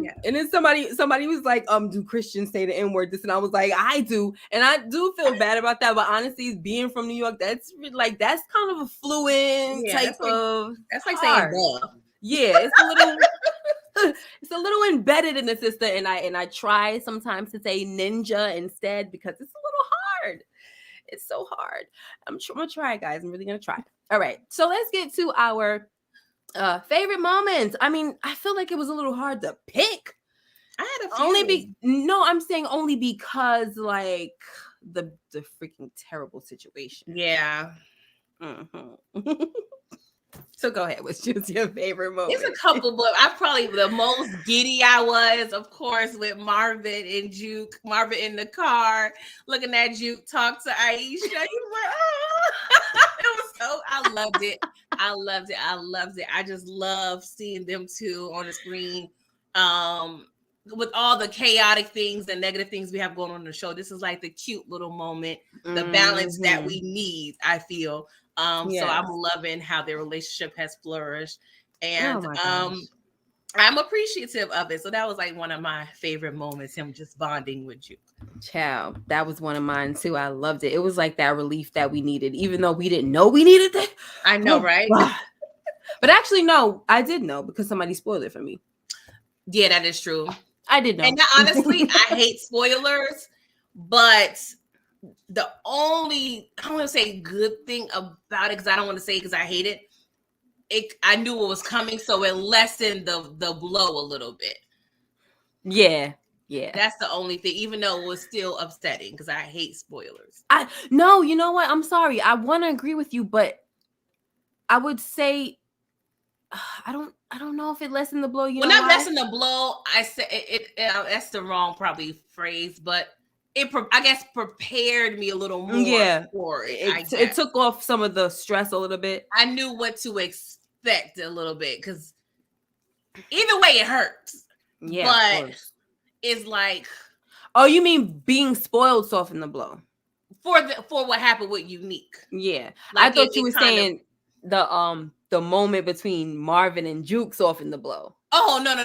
Yeah. And then somebody was like, do Christians say the N-word? This, and I was like, I do. And I do feel bad about that. But honestly, being from New York, that's kind of a fluent type of. That's like saying duh. Yeah, it's a little embedded in the system. And I try sometimes to say ninja instead because it's a little hard. It's so hard. I'm gonna try, guys. I'm really gonna try. All right. So let's get to our favorite moments. I mean, I feel like it was a little hard to pick. I had a few. I'm saying only because like the freaking terrible situation. Yeah. Mm-hmm. So go ahead. What's just your favorite moment? It's a couple, but I probably the most giddy I was, of course, with Marvin and Juke. Marvin in the car, looking at Juke talk to Aisha. He was like, oh. It was so. I loved it. I just love seeing them two on the screen. With all the chaotic things and negative things we have going on in the show, this is like the cute little moment, the balance that we need, I feel. Yes. So I'm loving how their relationship has flourished, and I'm appreciative of it. So that was like one of my favorite moments, him just bonding with you. Child, that was one of mine too. I loved it. It was like that relief that we needed, even though we didn't know we needed that. I know, right? But actually, no, I did know because somebody spoiled it for me. Yeah, that is true. I did know. And honestly, I hate spoilers, but the only, I don't want to say good thing about it, because I don't want to say because I hate it. I knew it was coming, so it lessened the blow a little bit. Yeah. That's the only thing, even though it was still upsetting because I hate spoilers. No, you know what? I'm sorry. I want to agree with you, but I would say I don't know if it lessened the blow. Not lessened the blow. I say it that's the wrong probably phrase, but I guess prepared me a little more for it. It took off some of the stress a little bit. I knew what to expect a little bit because either way it hurts. Yeah, but it's like, oh, you mean being spoiled softened the blow for what happened with Unique? Yeah, like I thought you were saying the moment between Marvin and Juke softened the blow. Oh no!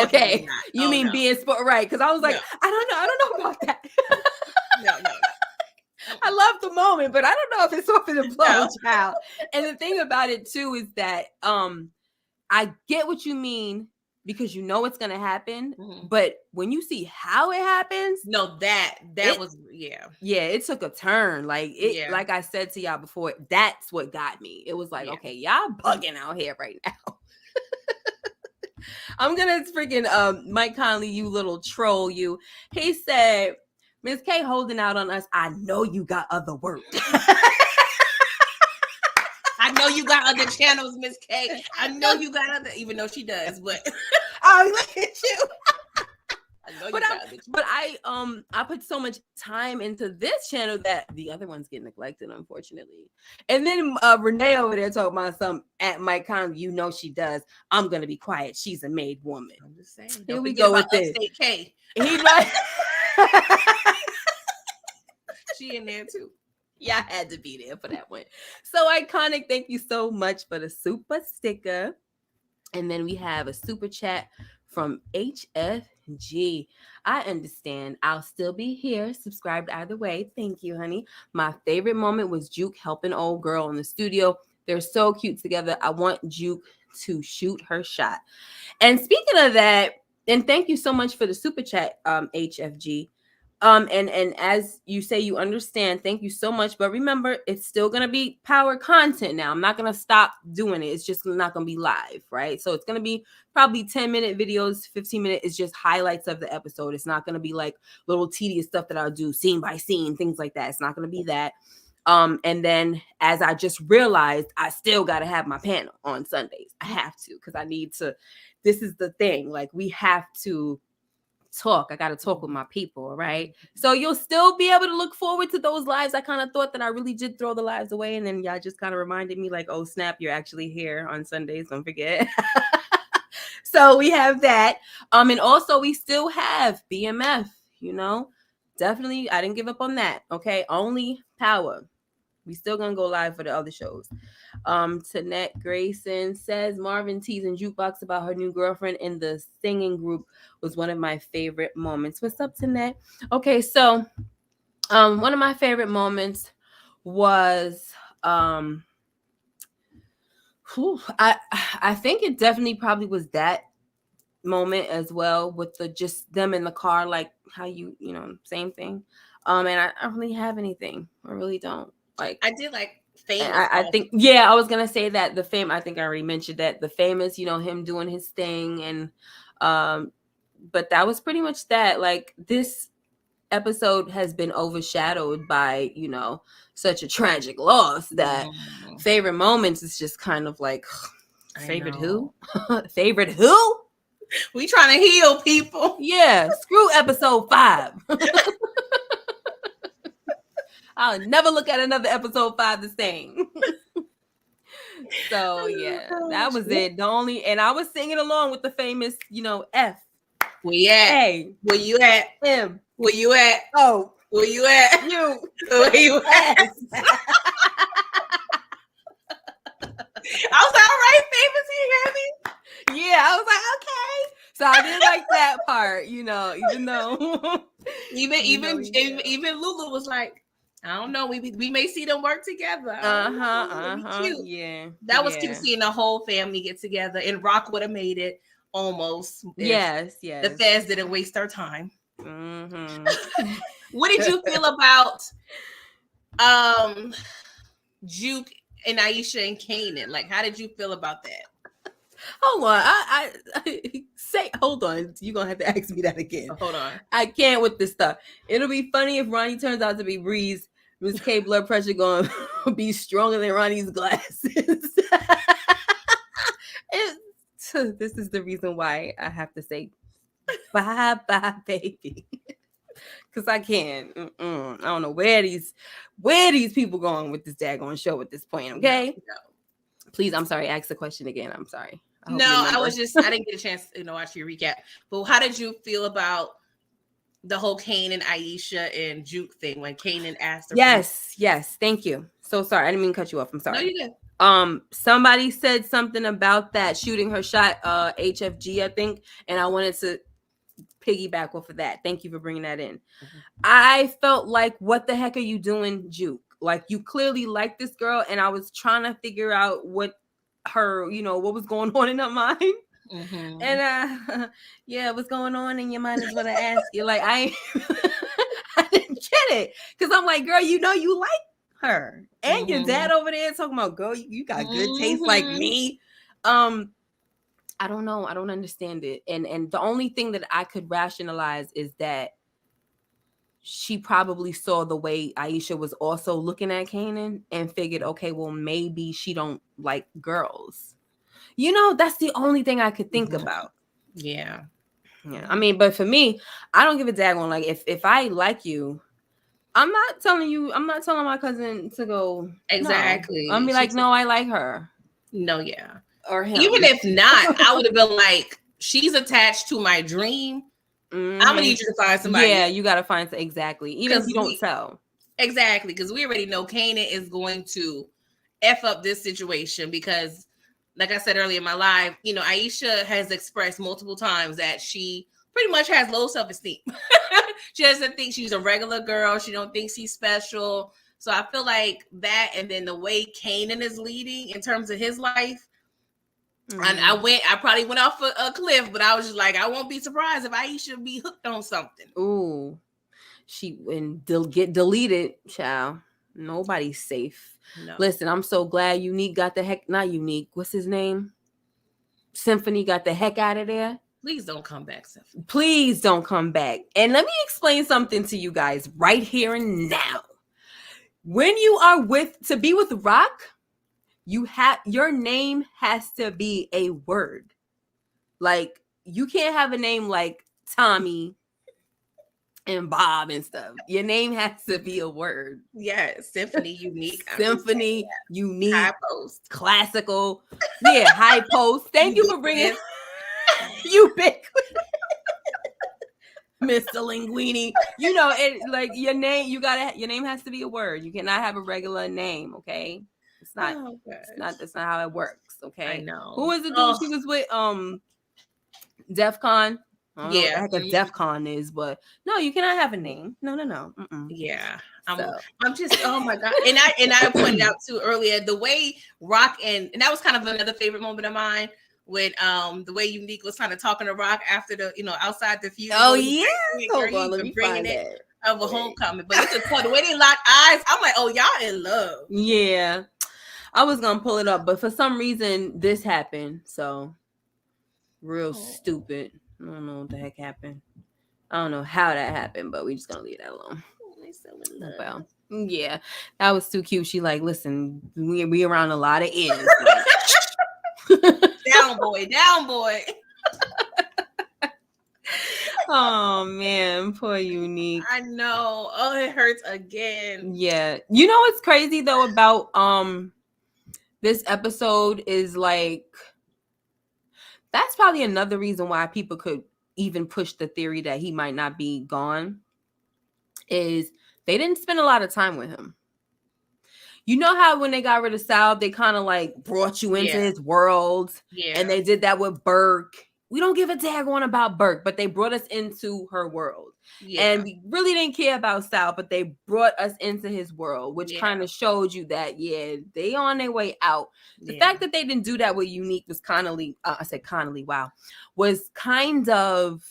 Okay, you mean being spoiled, right? Because I was like, I don't know about that. No. I love the moment, but I don't know if it's softened the blow, child. And the thing about it too is that I get what you mean. Because you know it's gonna happen, but when you see how it happens, that was it took a turn. Like like I said to y'all before, that's what got me. It was like, okay, y'all bugging out here right now. I'm gonna freaking Mike Conley, you little troll, you. He said, Miss K holding out on us. I know you got other work. I know you got other channels, Miss K. I know you got other, even though she does, but oh, look at you. But I put so much time into this channel that the other ones get neglected, unfortunately. And then Renee over there talking about some at Mike Conley. You know she does. I'm gonna be quiet. She's a made woman. I'm just saying. Here we go with this. Upstate K. He right. She in there too. Yeah, I had to be there for that one. So iconic. Thank you so much for the super sticker. And then we have a super chat from HF OMG. I understand. I'll still be here, subscribed either way. Thank you, honey. My favorite moment was Juke helping old girl in the studio. They're so cute together. I want Juke to shoot her shot. And speaking of that, and thank you so much for the super chat, HFG. And as you say, you understand. Thank you so much. But remember, it's still gonna be power content now. I'm not gonna stop doing it. It's just not gonna be live, right? So it's gonna be probably 10-minute videos, 15-minute is just highlights of the episode. It's not gonna be like little tedious stuff that I'll do scene by scene, things like that. It's not gonna be that. And then as I just realized, I still gotta have my panel on Sundays. I have to, because I need to. This is the thing. Like, we have to talk. I got to talk with my people, right? So you'll still be able to look forward to those lives. I kind of thought that I really did throw the lives away, and then y'all just kind of reminded me like, oh snap, you're actually here on Sundays, don't forget. So we have that. And also we still have BMF, definitely I didn't give up on that. Okay, only power. We still gonna go live for the other shows. Tanette Grayson says Marvin teasing Jukebox about her new girlfriend in the singing group was one of my favorite moments. What's up, Tanette? Okay, so one of my favorite moments was I think it definitely probably was that moment as well, with the just them in the car, like how same thing. And I don't really have anything. I really don't. Like, I did like Famous. I think, yeah, I was gonna say that the fame. I think I already mentioned that the Famous, him doing his thing, and but that was pretty much that. Like, this episode has been overshadowed by such a tragic loss that favorite moments is just kind of like favorite who, favorite who. We trying to heal people. Yeah, screw episode 5. I'll never look at another episode 5 the same. So yeah, that was it. And I was singing along with the Famous, F. Where you at? A. Where you at? M. Where you at? O. Where you at? U. Where you at? I was like, all right, Famous, you hear me? Yeah, I was like, okay. So I did like that part, even though even Lulu was like, I don't know, we may see them work together. Cute. Yeah, that was cute seeing the whole family get together. And Rock would have made it almost. Yes. The fans didn't waste their time. Mm-hmm. What did you feel about Juke and Aisha and Kanan? Like, how did you feel about that? Hold on, I say, hold on. You're gonna have to ask me that again. Hold on, I can't with this stuff. It'll be funny if Ronnie turns out to be Breeze. Miss K blood pressure gonna be stronger than Ronnie's glasses. This is the reason why I have to say bye, baby, because I can't. I don't know where these people going with this daggone show at this point. Okay, no. Please, I'm sorry. Ask the question again. I'm sorry. I didn't get a chance to watch your recap. But how did you feel about the whole Kanan, Aisha, and Juke thing when Kanan asked her? Yes. Thank you. So sorry. I didn't mean to cut you off. I'm sorry. No, you did. Somebody said something about that shooting her shot, HFG, I think, and I wanted to piggyback off of that. Thank you for bringing that in. Mm-hmm. I felt like, what the heck are you doing, Juke? Like, you clearly like this girl, and I was trying to figure out what her, what was going on in her mind. Mm-hmm. And what's going on in your mind is what I ask you. Like, I didn't get it, because I'm like, girl, you like her, and your dad over there talking about, girl, you got good taste like me. I don't know. I don't understand it. And the only thing that I could rationalize is that she probably saw the way Aisha was also looking at Kanan and figured, okay, well, maybe she don't like girls. That's the only thing I could think about. Yeah. I mean, but for me, I don't give a daggone. Like, if I like you, I'm not telling my cousin to go. Exactly. No. I'm be like, no, I like her. No, yeah. Or him. Even if not, I would have been like, she's attached to my dream. Mm-hmm. I'm gonna need you to find somebody. Yeah, you gotta find exactly. Even if you don't tell. Exactly, because we already know Kanan is going to F up this situation, because, like I said earlier in my live, Aisha has expressed multiple times that she pretty much has low self-esteem. She doesn't think she's a regular girl. She don't think she's special. So I feel like that, and then the way Kanan is leading in terms of his life. And I probably went off a cliff, but I was just like, I won't be surprised if Aisha be hooked on something. Ooh, she get deleted, child. Nobody's safe. No. Listen, I'm so glad Unique got the heck, not Unique. What's his name? Symphony got the heck out of there. Please don't come back, Symphony. Please don't come back. And let me explain something to you guys right here and now. When you are to be with Rock, your name has to be a word. Like, you can't have a name like Tommy and Bob and stuff. Your name has to be a word. Yes, Symphony, Unique. Symphony, Unique, High Post, classical. Yeah, High Post. Thank you for bringing Ubiquitous. Mr. Linguini. You know, it like your name, your name has to be a word. You cannot have a regular name, okay? It's not that's not how it works, okay? I know. Who was the dude she was with? DEF CON. I don't know what the heck a DEF CON is, but no, you cannot have a name. No. Mm-mm. Yeah. I'm just, oh my God. And I pointed out too earlier, the way Rock and that was kind of another favorite moment of mine, when the way Unique was kind of talking to Rock after the, outside the feud. Oh yeah. Let me bringing it of a homecoming. But you could the way they lock eyes, I'm like, oh, y'all in love. Yeah. I was gonna pull it up, but for some reason this happened. So real stupid. I don't know what the heck happened. I don't know how that happened, but we're just gonna leave that alone. Well, yeah, that was too cute. She like, listen, we around a lot of ears. Down boy. Oh man, poor Unique. I know. Oh, it hurts again. Yeah. You know what's crazy though about this episode is like, that's probably another reason why people could even push the theory that he might not be gone, is they didn't spend a lot of time with him. You know how when they got rid of Sal, they kind of like brought you into his world. Yeah. And they did that with Burke. We don't give a daggone about Burke, but they brought us into her world. Yeah. And we really didn't care about Sal, but they brought us into his world, which kind of showed you that, they on their way out. The fact that they didn't do that with Unique was was kind of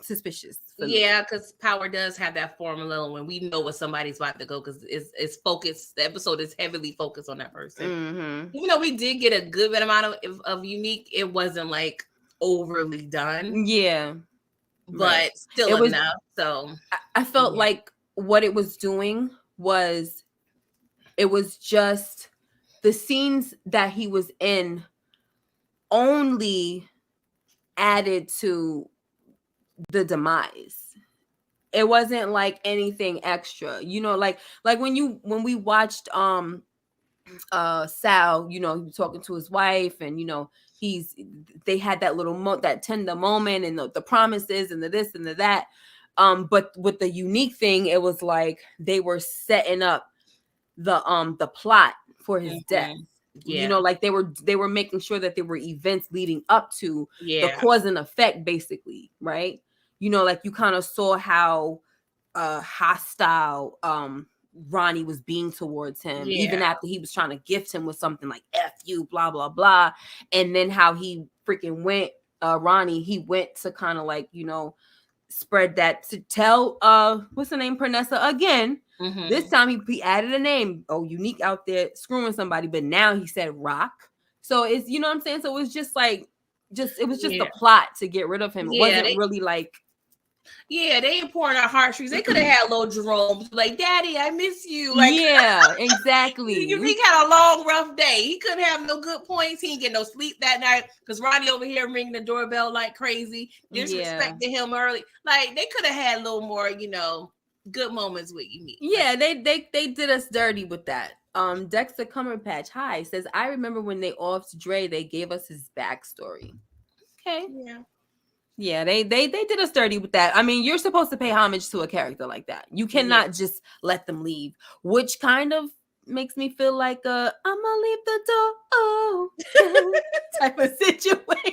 suspicious. Because Power does have that formula when we know when somebody's about to go, because it's focused. The episode is heavily focused on that person. Mm-hmm. Even though we did get a good amount of Unique, it wasn't like overly done. Yeah. But still enough. So I felt like what it was doing was, it was just the scenes that he was in only added to the demise. It wasn't like anything extra, like when we watched Sal, he was talking to his wife, and they had that little that tender moment, and the promises and the this and the that, but with the Unique thing, it was like they were setting up the plot for his death. Like they were making sure that there were events leading up to the cause and effect, basically, right? Like you kind of saw how hostile Ronnie was being towards him, even after he was trying to gift him with something like F you, blah, blah, blah. And then how he freaking went, Ronnie, he went to kind of like, spread that to tell, what's the name, Pernessa again. Mm-hmm. This time he added a name. Oh, Unique out there screwing somebody, but now he said Rock. So it's, what I'm saying? So it was just like, it was just a plot to get rid of him. It wasn't really like, they ain't pouring our heartstrings. They could have had little Jerome like, Daddy, I miss you. Like, exactly. Unique had a long, rough day. He couldn't have no good points. He didn't get no sleep that night because Ronnie over here ringing the doorbell like crazy, disrespecting him early. Like, they could have had a little more, good moments with Unique. Yeah, they did us dirty with that. Dexter Cumberpatch, hi, says, I remember when they offed Dre, they gave us his backstory. Okay. Yeah, they did us dirty with that. I mean, you're supposed to pay homage to a character like that. You cannot just let them leave, which kind of makes me feel like I'm gonna leave the door type of situation.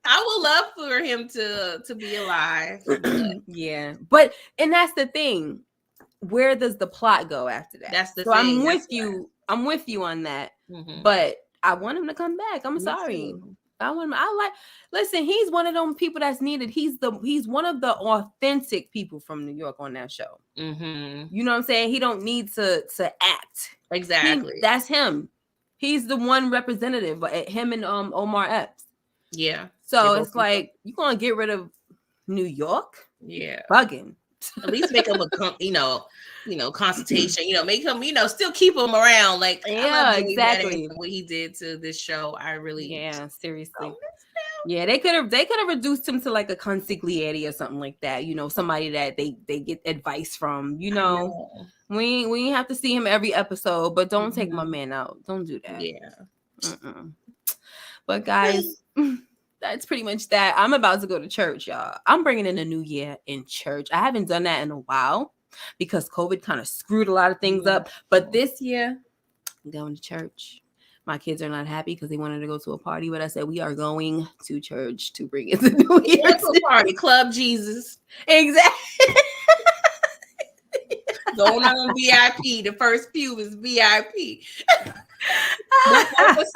I would love for him to be alive. Yeah, but and that's the thing. Where does the plot go after that? That's the so thing. I'm with you. I'm with you on that. Mm-hmm. But I want him to come back. I'm Me sorry. too. I want him. Listen, he's one of them people that's needed. He's one of the authentic people from New York on that show. Mm-hmm. You know what I'm saying? He don't need to act. Exactly. That's him. He's the one representative. Him and Omar Epps. Yeah. So it's like you gonna get rid of New York? Yeah. Bugging. At least make him a consultation. Make him still keep him around. Like exactly what he did to this show. I really seriously. Yeah, they could have reduced him to like a consigliere or something like that. Somebody that they get advice from. We ain't have to see him every episode, but don't take my man out. Don't do that. Yeah. But guys, that's pretty much that. I'm about to go to church, y'all. I'm bringing in a new year in church. I haven't done that in a while because COVID kind of screwed a lot of things up. But this year, I'm going to church. My kids are not happy because they wanted to go to a party, but I said we are going to church to bring in the new year party. Club Jesus. Exactly. Going on VIP. The first few is VIP.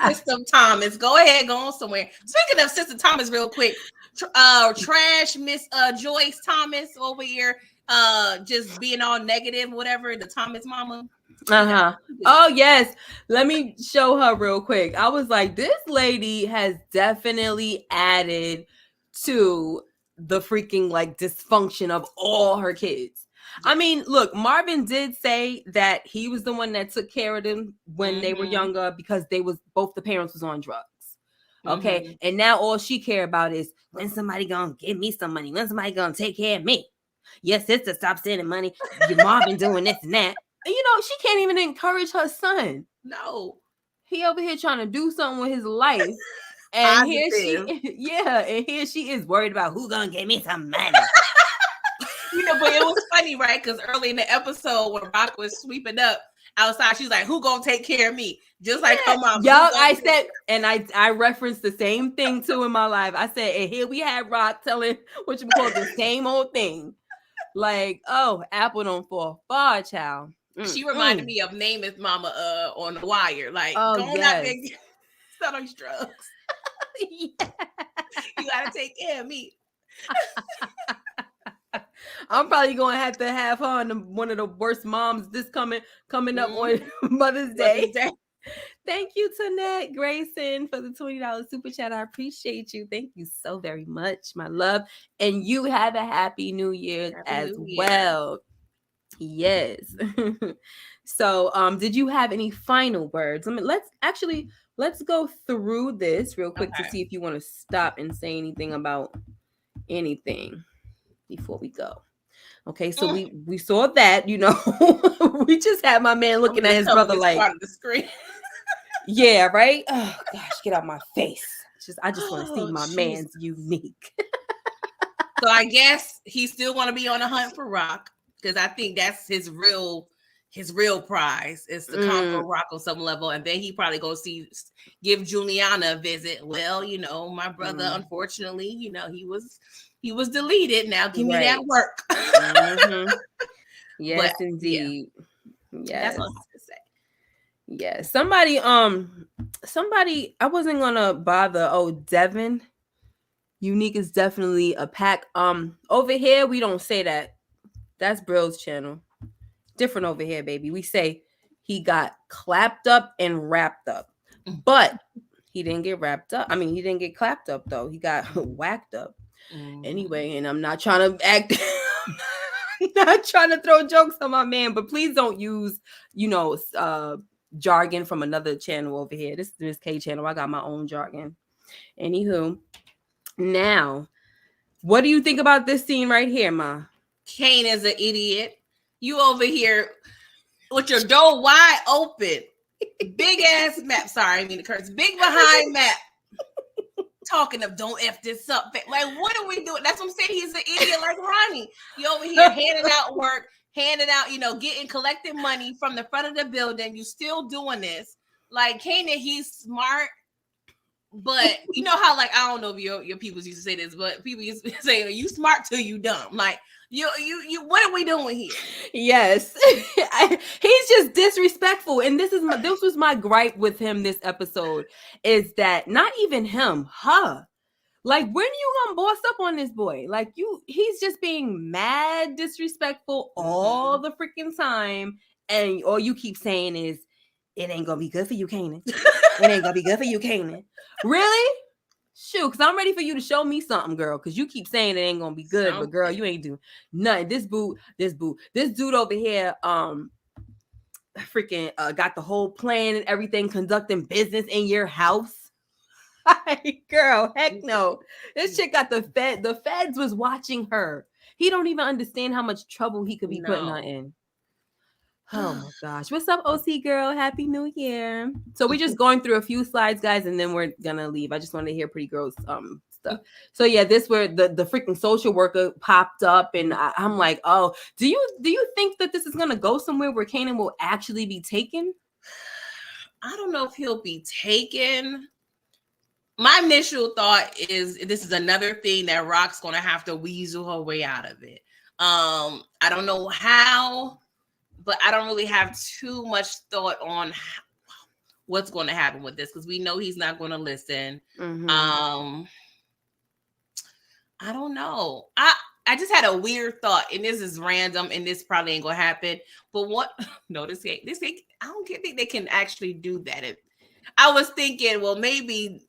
Sister Thomas. Go ahead, go on somewhere. Speaking of Sister Thomas, real quick. Trash Miss Joyce Thomas over here, just being all negative, whatever. The Thomas mama. Oh yes, let me show her real quick. I was like, this lady has definitely added to the freaking like dysfunction of all her kids. I mean, look, Marvin did say that he was the one that took care of them when they were younger because both the parents was on drugs. Okay, and now all she care about is when somebody gonna give me some money, when somebody gonna take care of me. Yes, sister, stop sending money. Marvin doing this and that. And she can't even encourage her son. No. He over here trying to do something with his life. And here she is worried about who gonna give me some money. But it was funny, right? Because early in the episode when Rock was sweeping up outside, she's like, who gonna take care of me? Just like her mom. Yup, I said, and I referenced the same thing too in my life. I said, and here we had Rock telling what you call the same old thing. Like, oh, apple don't fall far, child. She reminded me of Namath Mama on The Wire. Like, going out there and sell those drugs. You gotta take care of me. I'm probably gonna have to have her on one of the worst moms this coming up on Mother's Day. Thank you, Tanette Grayson, for the $20 super chat. I appreciate you. Thank you so very much, my love. And you have a happy New Year well. Yes. So, did you have any final words? I mean, let's go through this real quick to see if you want to stop and say anything about anything before we go. Okay, so we saw that, we just had my man looking at his brother like part of the screen. Yeah, right. Oh gosh, get out my face. I just want to see my man's unique. So I guess he still want to be on the hunt for Rock because I think that's his real prize is to conquer Rock on some level, and then he probably go give Juliana a visit. Well, my brother, unfortunately, he was deleted. Now give me that work. Yes, but, indeed. Yeah. Yes. That's all I have to say. Yeah. Somebody, I wasn't gonna bother. Oh, Devin. Unique is definitely a pack. Over here, we don't say that. That's Brill's channel. Different over here, baby. We say he got clapped up and wrapped up. But he didn't get wrapped up. I mean, he didn't get clapped up though. He got whacked up. Anyway, and I'm not trying to act not trying to throw jokes on my man, but please don't use, jargon from another channel over here. This is Miss K channel. I got my own jargon. Anywho, now, what do you think about this scene right here, Ma? Kane is an idiot. You over here with your door wide open. Big ass map. Sorry, I mean the curse. Big behind map. Talking of don't F this up. Like, what are we doing? That's what I'm saying. He's an idiot like Ronnie. You over here handing out work, handing out, collecting money from the front of the building. You still doing this. Like Kanan, he's smart. But you know how, like, I don't know if your people used to say this, but people used to say, "You smart till you dumb." Like, you, what are we doing here? Yes. He's just disrespectful. And this was my gripe with him this episode, is that not even him, her. Like, when you gonna boss up on this boy? Like, he's just being mad disrespectful all the freaking time. And all you keep saying is, it ain't gonna be good for you, Kanan. It ain't gonna be good for you, Kanan. Really? Shoot, because I'm ready for you to show me something, girl. Because you keep saying it ain't gonna be good, but girl, you ain't doing nothing. This dude over here, freaking got the whole plan and everything, conducting business in your house. Girl, heck no. This chick got the feds was watching her. He don't even understand how much trouble he could be putting her in. Oh my gosh. What's up, OC girl? Happy New Year. So we're just going through a few slides, guys, and then we're gonna leave. I just want to hear Pretty Girl's stuff. So yeah, this where the freaking social worker popped up, and I'm like, oh, do you think that this is gonna go somewhere where Kanan will actually be taken? I don't know if he'll be taken. My initial thought is this is another thing that Rock's gonna have to weasel her way out of it. I don't know how, but I don't really have too much thought on what's going to happen with this, because we know he's not going to listen. I don't know. I just had a weird thought, and this is random, and this probably ain't gonna happen. But what? No, this ain't. I don't think they can actually do that. I was thinking, well, maybe.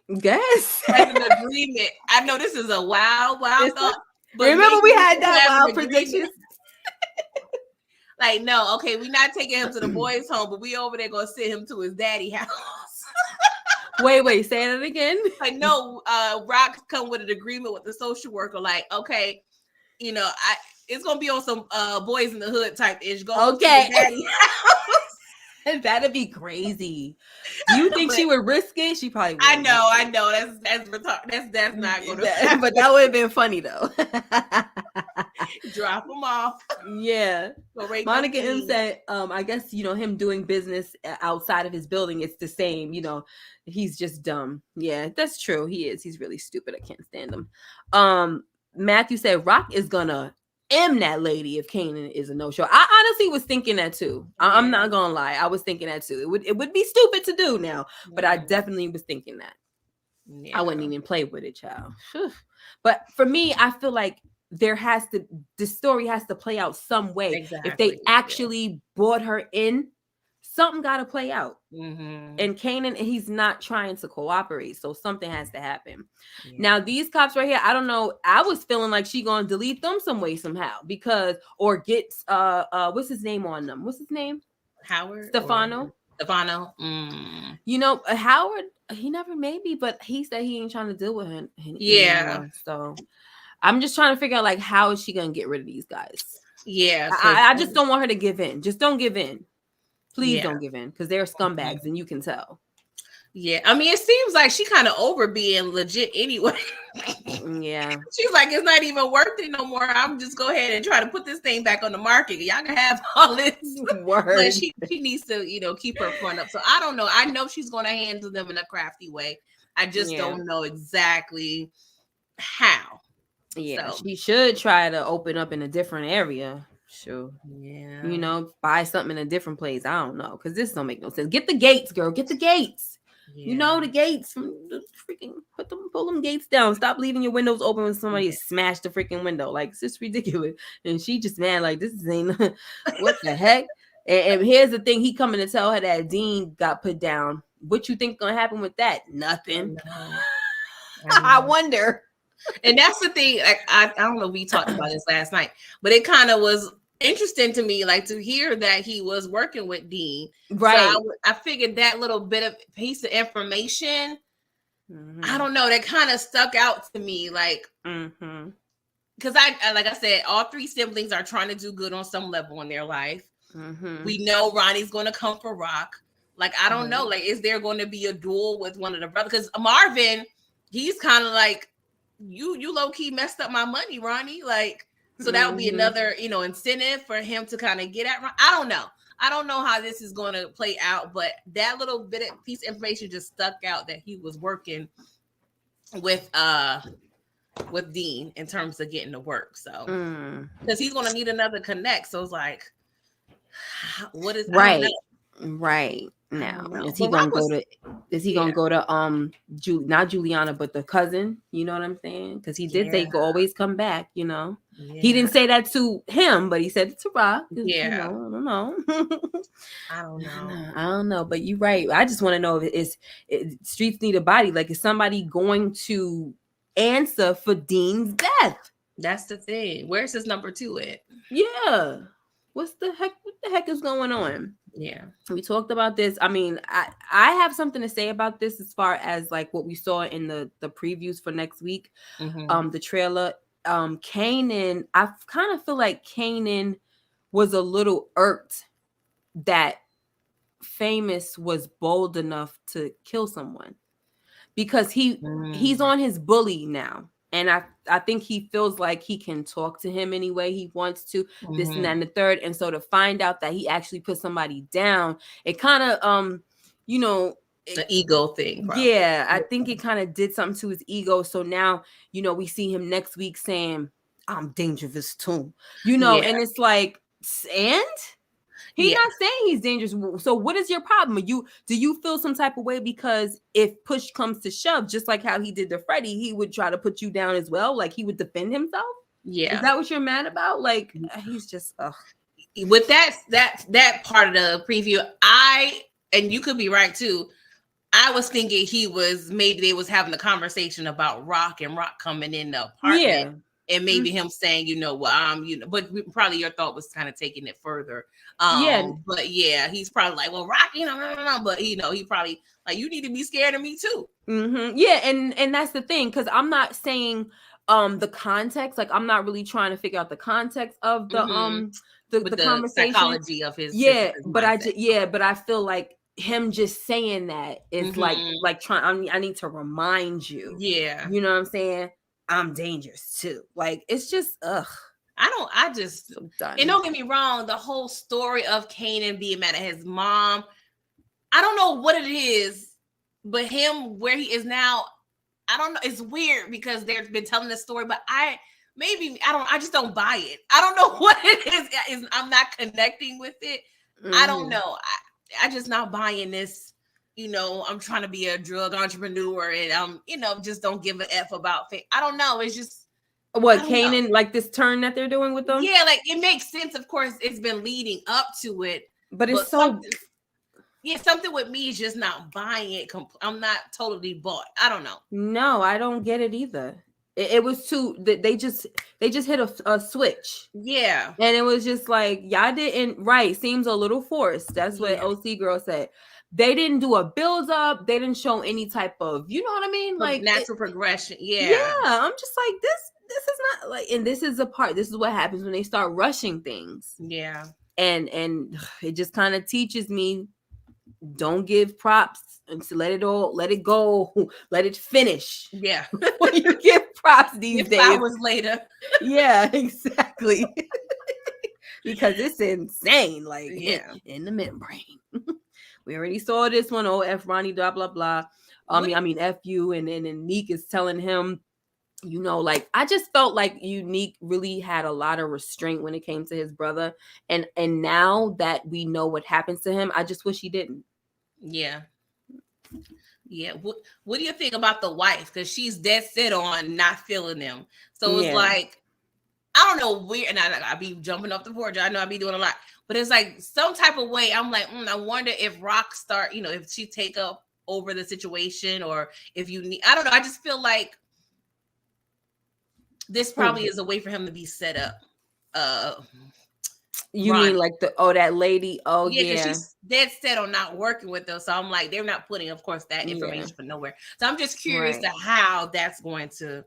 Yes. As an agreement. I know this is a wild thought. But remember we had that wild prediction. Like, no, okay, we're not taking him to the boys' home, but we over there gonna send him to his daddy house. Wait, say that again. Like, no, Rock come with an agreement with the social worker. Like, okay, you know, it's gonna be on some Boys in the Hood type ish. Go okay. To the daddy house. That'd be crazy. Do you think she would risk it? She probably would. I know. That's not gonna happen. But that would have been funny though. Drop them off. Yeah. Monica M said, I guess, him doing business outside of his building, it's the same, he's just dumb. Yeah, that's true. He is. He's really stupid. I can't stand him. Matthew said Rock is gonna that lady if Kanan is a no-show. I honestly was thinking that too. I'm not gonna lie. I was thinking that too. It would be stupid to do now, but I definitely was thinking that. Yeah. I wouldn't even play with it, child. But for me, I feel like the story has to play out some way. Exactly. If they actually brought her in, something got to play out. And Kanan, he's not trying to cooperate, so something has to happen. Yeah. Now these cops right here, I don't know. I was feeling like she gonna delete them some way somehow, or get what's his name on them? What's his name? Howard. Stefano. Howard. He never maybe, but he said he ain't trying to deal with him. Yeah. Anymore, so I'm just trying to figure out like how is she gonna get rid of these guys? Yeah. I just don't want her to give in. Just don't give in. Please don't give in, because they're scumbags and you can tell. Yeah. I mean, it seems like she kind of over being legit anyway. Yeah. She's like, it's not even worth it no more. I'm just go ahead and try to put this thing back on the market. Y'all can have all this. Word. But she needs to, keep her front up. So I don't know. I know she's going to handle them in a crafty way. I just don't know exactly how. Yeah. So she should try to open up in a different area. Sure. Yeah. Buy something in a different place. I don't know, because this don't make no sense. Get the gates, girl. Get the gates. Yeah. The gates from the freaking pull them gates down. Stop leaving your windows open when somebody smashed the freaking window. Like, it's just ridiculous. And she just mad, like, this ain't what the heck. And here's the thing, he coming to tell her that Dean got put down. What you think gonna happen with that? Nothing. I wonder. And that's the thing. Like, I don't know. We talked about this last night, but it kind of was interesting to me, like, to hear that he was working with Dean. Right. So I figured that little bit of piece of information, I don't know, that kind of stuck out to me, like, because like I said, all three siblings are trying to do good on some level in their life. We know Ronnie's going to come for Rock. Like, I don't know, like, is there going to be a duel with one of the brothers? Because Marvin, he's kind of like, you low key messed up my money, Ronnie. Like, so that would be another, incentive for him to kind of get at. I don't know. I don't know how this is going to play out, but that little piece of information just stuck out that he was working with Dean in terms of getting to work. So because he's going to need another connect. So it's like, what is right? Now is he But gonna go to? Is he gonna go to not Juliana, but the cousin? You know what I'm saying? Because he did say always come back. You know, he didn't say that to him, but he said it to Rock. Yeah, you know, I don't know. I don't know. But you're right. I just want to know if streets need a body. Like, is somebody going to answer for Dean's death? That's the thing. Where's his number 2 at? Yeah. What the heck is going on? Yeah, we talked about this. I mean, I have something to say about this as far as like what we saw in the previews for next week. The trailer. Kanan, I kind of feel like Kanan was a little irked that Famous was bold enough to kill someone, because he's on his bully now. And I think he feels like he can talk to him any way he wants to, this and that and the third. And so to find out that he actually put somebody down, it kind of, the ego thing. Probably. Yeah, I think it kind of did something to his ego. So now, we see him next week saying, I'm dangerous too, and it's like, and he's not saying he's dangerous. So what is your problem? Do you feel some type of way because if push comes to shove, just like how he did to Freddie, he would try to put you down as well? Like, he would defend himself? Yeah. Is that what you're mad about? Like, he's just with that part of the preview, and you could be right too, I was thinking maybe they was having a conversation about Rock and Rock coming in the apartment. Yeah. And maybe him saying, but probably your thought was kind of taking it further. But he's probably like, well, Rock, no. But he probably like, you need to be scared of me too. Yeah, and that's the thing, because I'm not saying the context. Like, I'm not really trying to figure out the context of the conversation, psychology of his. But I feel like him just saying that is like trying. I need to remind you. Yeah, you know what I'm saying. I'm dangerous too. Like, it's just and don't get me wrong, the whole story of Kanan being mad at his mom, I don't know what it is, but him where he is now, I don't know. It's weird because they've been telling this story, but I just don't buy it. I don't know what it is. I'm not connecting with it. I don't know. I just not buying this. I'm trying to be a drug entrepreneur and I'm, just don't give a F about things. I don't know. It's just what Kanan, like this turn that they're doing with them. Yeah, like it makes sense. Of course, it's been leading up to it, but it's something with me is just not buying it. I'm not totally bought. I don't know. No, I don't get it either. It was too. They just hit a switch. Yeah, and it was just like, y'all didn't seems a little forced. That's what OC girl said. They didn't do a build up. They didn't show any type of, you know what I mean? Like natural progression. Yeah. Yeah. I'm just like, this is not like, and this is this is what happens when they start rushing things. Yeah. And it just kind of teaches me, don't give props and to let it go, let it finish. Yeah. When you give props these days. Hours later. Yeah, exactly. Because it's insane. Like, in the membrane. We already saw this one. Oh, F Ronnie, blah, blah, blah. I mean, F you. And then Neek is telling him, like, I just felt like Unique really had a lot of restraint when it came to his brother. And now that we know what happens to him, I just wish he didn't. Yeah. Yeah. What do you think about the wife? Because she's dead set on not feeling him. So it's like, I don't know where, and I be jumping off the porch. I know I be doing a lot. But it's like some type of way. I'm like, I wonder if Rock start, if she take up over the situation, or if you need, I don't know. I just feel like this probably is a way for him to be set up. You Ronnie. Mean like that lady? Oh yeah, because she's dead set on not working with them. So I'm like, they're not putting, of course, that information for nowhere. So I'm just curious to how that's going to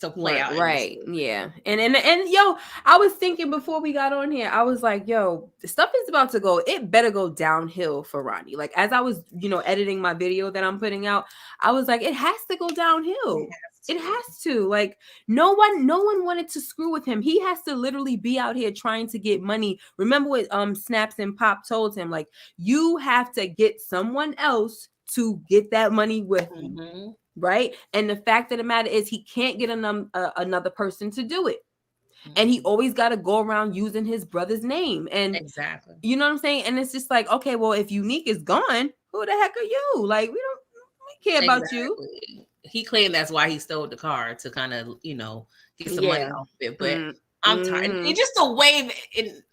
to play out. Right. Yeah. And yo, I was thinking before we got on here, I was like, yo, the stuff is about to go. It better go downhill for Ronnie. Like as I was, editing my video that I'm putting out, I was like, it has to go downhill. It has to. Like no one wanted to screw with him. He has to literally be out here trying to get money. Remember what Snaps and Pop told him? Like, you have to get someone else to get that money with you. Right. And the fact of the matter is he can't get another person to do it. And he always got to go around using his brother's name. And exactly. You know what I'm saying? And it's just like, okay, well, if Unique is gone, who the heck are you? Like, we care about you. He claimed that's why he stole the car to kind of, get some money off of it. But I'm tired. And just the way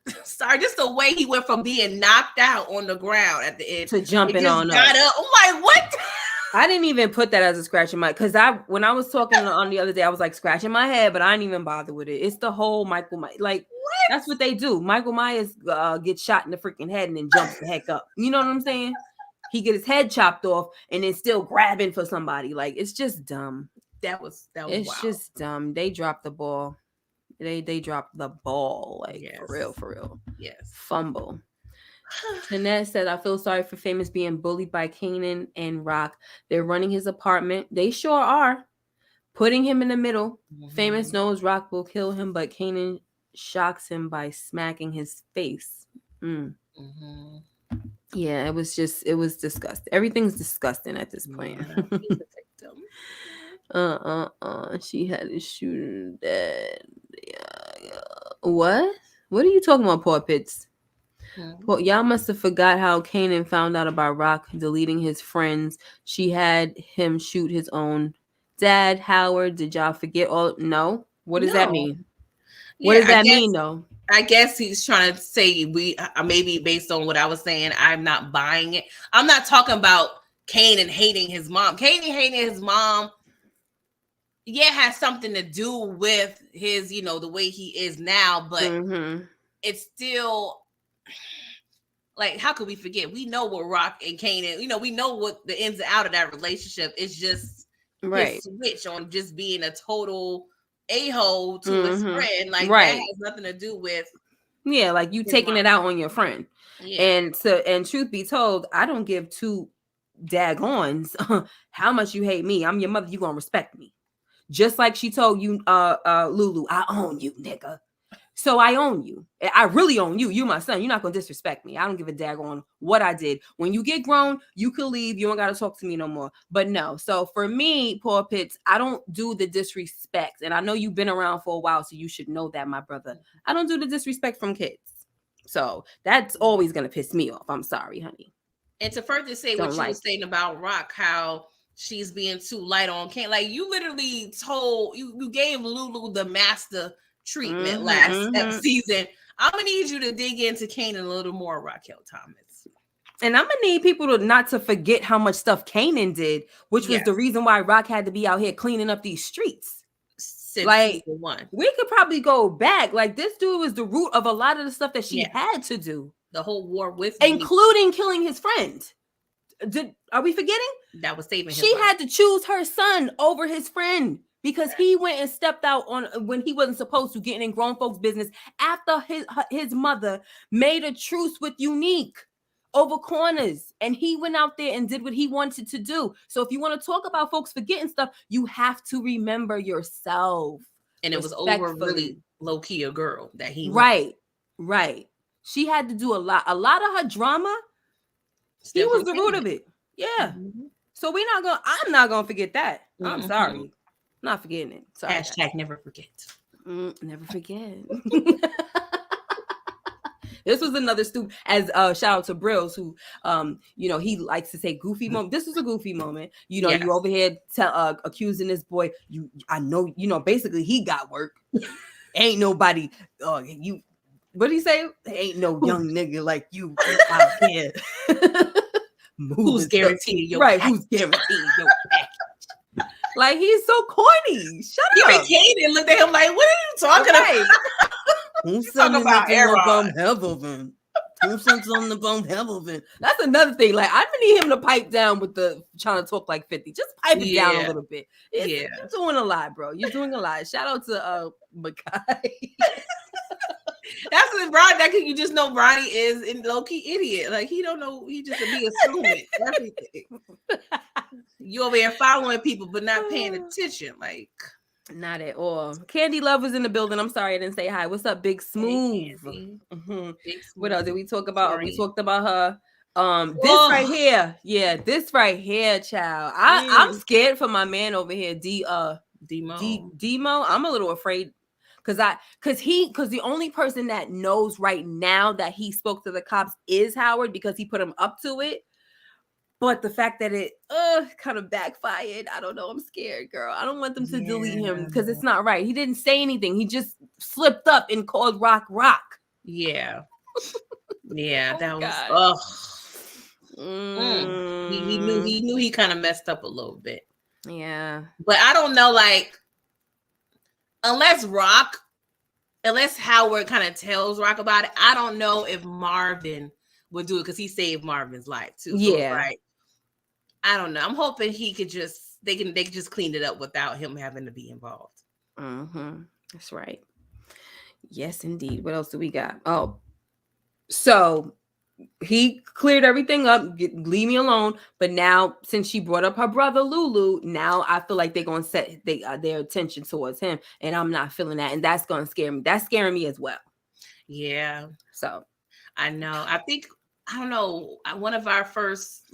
just the way he went from being knocked out on the ground at the end to jumping on up. I'm like, what? I didn't even put that as a scratch in my, because when I was talking on the other day, I was like scratching my head, but I didn't even bother with it. It's the whole Michael Myers, like that's what they do. Michael Myers gets shot in the freaking head and then jumps the heck up. You know what I'm saying? He get his head chopped off and then still grabbing for somebody. Like it's just dumb. That was it's wild. Just dumb. They dropped the ball. They dropped the ball. Like yes. for real. Yes. Fumble. Jeanette said, I feel sorry for Famous being bullied by Kanan and Rock. They're running his apartment. They sure are. Putting him in the middle. Famous knows Rock will kill him, but Kanan shocks him by smacking his face. Yeah, it was disgusting. Everything's disgusting at this point. She had a shooter dead. Yeah. What are you talking about, Paw Pits? Well, y'all must have forgot how Kanan found out about Rock deleting his friends. She had him shoot his own dad. Howard, did y'all forget all? No. What does that mean? What does that mean, though? I guess he's trying to say maybe based on what I was saying, I'm not buying it. I'm not talking about Kanan hating his mom. Kanan hating his mom, has something to do with his, the way he is now, but it's still. Like, how could we forget? We know what Rock and Kanan, we know what the ins and out of that relationship is. Just his switch on just being a total a-hole to his friend. Like that has nothing to do with like you taking it out on your friend. And truth be told, I don't give two daggons how much you hate me. I'm your mother, you gonna respect me. Just like she told you, Lulu, I own you, nigga. So I own you. I really own you. You my son. You're not going to disrespect me. I don't give a dag on what I did. When you get grown, you can leave. You don't got to talk to me no more. But no. So for me, Paw Pits, I don't do the disrespect. And I know you've been around for a while, so you should know that, my brother. I don't do the disrespect from kids. So that's always going to piss me off. I'm sorry, honey. And to further say what you were saying about Rock, how she's being too light on Kanan. Like you literally told, you gave Lulu the master treatment last season. I'm gonna need you to dig into Kanan a little more, Raquel Thomas. And I'm gonna need people not to forget how much stuff Kanan did, which was the reason why Rock had to be out here cleaning up these streets. Since like season 1. We could probably go back. Like this dude was the root of a lot of the stuff that she had to do. The whole war with including killing his friend. Are we forgetting? That was saving his She life. had to choose her son over his friend. Because he went and stepped out on when he wasn't supposed to, getting in grown folks' business after his mother made a truce with Unique over corners. And he went out there and did what he wanted to do. So if you want to talk about folks forgetting stuff, you have to remember yourself. And it was over really low-key a girl that he Right. She had to do a lot. A lot of her drama, he was the root of it. Yeah. So I'm not gonna forget that. I'm sorry. Not forgetting it. Sorry. Hashtag never forget. Never forget. This was another stupid. As shout out to Brills, who he likes to say goofy moment. This was a goofy moment. You over here accusing this boy. I know. Basically he got work. Ain't nobody. You. What did he say? Ain't no young nigga like you out here. Who's guaranteed your package. Who's guaranteed your package? Like he's so corny. Shut up. Even Kanan looked at him like, "What are you talking about?" Who's talking about Aaron? That's another thing. Like, I need him to pipe down with the trying to talk like 50. Just pipe it down a little bit. You're doing a lot, bro. You're doing a lot. Shout out to Makai. That's what Ronnie. That you just know Ronnie is in low key idiot. Like he don't know. He just be assuming everything. You over here following people but not paying attention. Like not at all. Candy Love was in the building. I'm sorry I didn't say hi. What's up, Big Smooth? Hey, Big Smooth. What else did we talk about? We talked about her. This right here. Yeah, this right here, child. I'm scared for my man over here, Demo. I'm a little afraid. Cause the only person that knows right now that he spoke to the cops is Howard because he put him up to it. But the fact that it kind of backfired, I don't know. I'm scared, girl. I don't want them to delete him because it's not right. He didn't say anything. He just slipped up and called Rock. Yeah. Yeah, that was He knew he kind of messed up a little bit. Yeah. But I don't know, like unless Howard kind of tells Rock about it, I don't know if Marvin would do it because he saved Marvin's life too. So right. I don't know. I'm hoping he could they could just clean it up without him having to be involved. That's right. Yes, indeed. What else do we got? Oh, so he cleared everything up. Leave me alone. But now, since she brought up her brother Lulu, now I feel like they're gonna set their attention towards him, and I'm not feeling that, and that's gonna scare me. That's scaring me as well. Yeah. So I know. I think I don't know. One of our first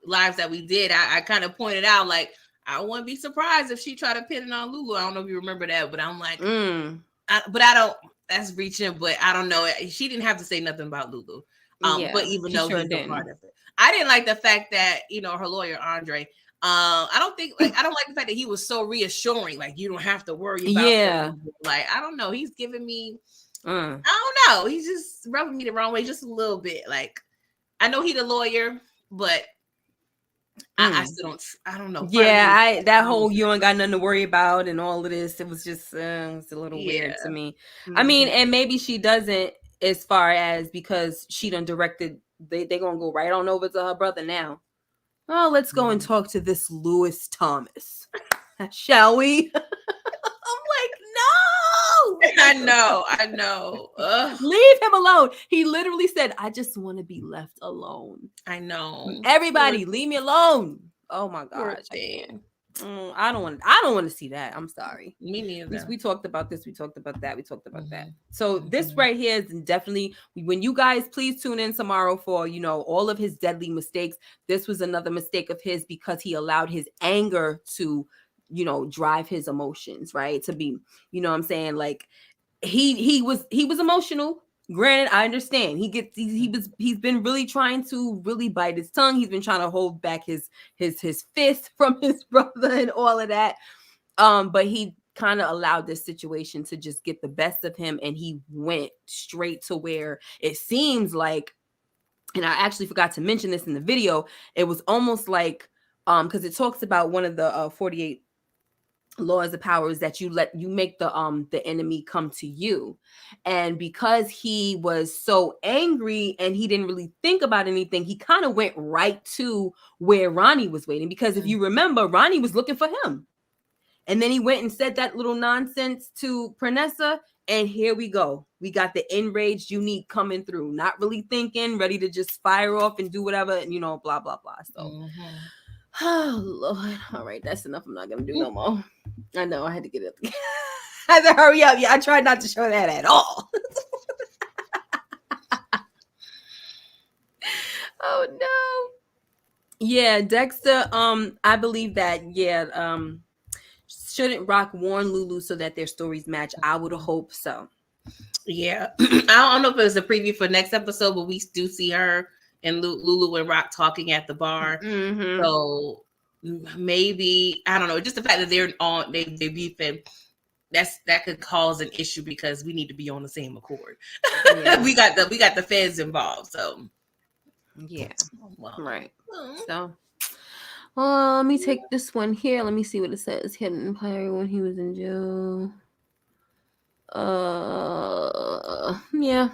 lives that we did, I kind of pointed out like I wouldn't be surprised if she tried to pin it on Lulu. I don't know if you remember that, but I'm like, but I don't. That's reaching, but I don't know. She didn't have to say nothing about Lulu. But even though he's a part of it, I didn't like the fact that her lawyer Andre. I don't like the fact that he was so reassuring. Like you don't have to worry about. Yeah. Like I don't know. He's giving me. I don't know. He's just rubbing me the wrong way, just a little bit. Like I know he's a lawyer, but I still don't. I don't know. Yeah, that whole you ain't got nothing to worry about and all of this. It was just it's a little weird to me. I mean, and maybe she doesn't, as far as because she done directed. They gonna go right on over to her brother now. Oh, let's go and talk to this Lewis Thomas, shall we? I'm like, no. I know. Ugh. Leave him alone. He literally said, I just want to be left alone. I know. Everybody, leave me alone. Oh my gosh. I don't want to see that. I'm sorry. Me neither. We talked about this. We talked about that. So this right here is definitely, when you guys please tune in tomorrow for, all of his deadly mistakes. This was another mistake of his because he allowed his anger to drive his emotions, right? To be, what I'm saying? Like he was emotional. Granted, I understand. He's been really trying to really bite his tongue. He's been trying to hold back his fist from his brother and all of that. But he kind of allowed this situation to just get the best of him, and he went straight to where it seems like, and I actually forgot to mention this in the video. It was almost like because it talks about one of the 48 laws of power is that you make the enemy come to you. And because he was so angry and he didn't really think about anything, he kind of went right to where Ronnie was waiting, because if you remember, Ronnie was looking for him, and then he went and said that little nonsense to Pranessa, and here we go. We got the enraged Unique coming through, not really thinking, ready to just fire off and do whatever, and blah blah blah. So oh Lord. All right, that's enough. I'm not gonna do no more. I know I had to get it up. I had to hurry up. Yeah, I tried not to show that at all. Oh no. Yeah, Dexter. I believe that, shouldn't Rock warn Lulu so that their stories match? I would hope so. Yeah. I don't know if it was a preview for next episode, but we do see her and Lulu and Rock talking at the bar. So maybe, I don't know, just the fact that they beefing, that could cause an issue because we need to be on the same accord. Yeah. we got the feds involved, so yeah. Well, right. So let me take this one here. Let me see what it says. Hidden Empire when he was in jail. Yeah.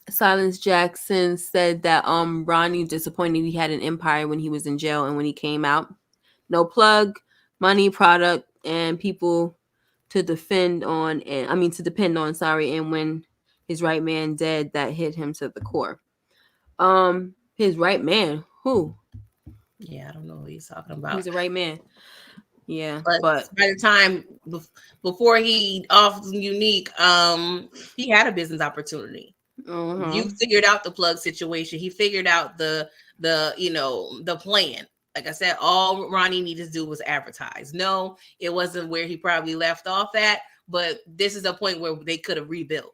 Silence Jackson said that Ronnie disappointed he had an empire when he was in jail and when he came out. No plug, money, product, and people to depend on, and when his right man dead, that hit him to the core. His right man, who? Yeah, I don't know what he's talking about. Who's the right man? Yeah, But but by the time before he off Unique, he had a business opportunity. You figured out the plug situation. He figured out the the plan. Like I said, all Ronnie needed to do was advertise. No, it wasn't where he probably left off at, but this is a point where they could have rebuilt.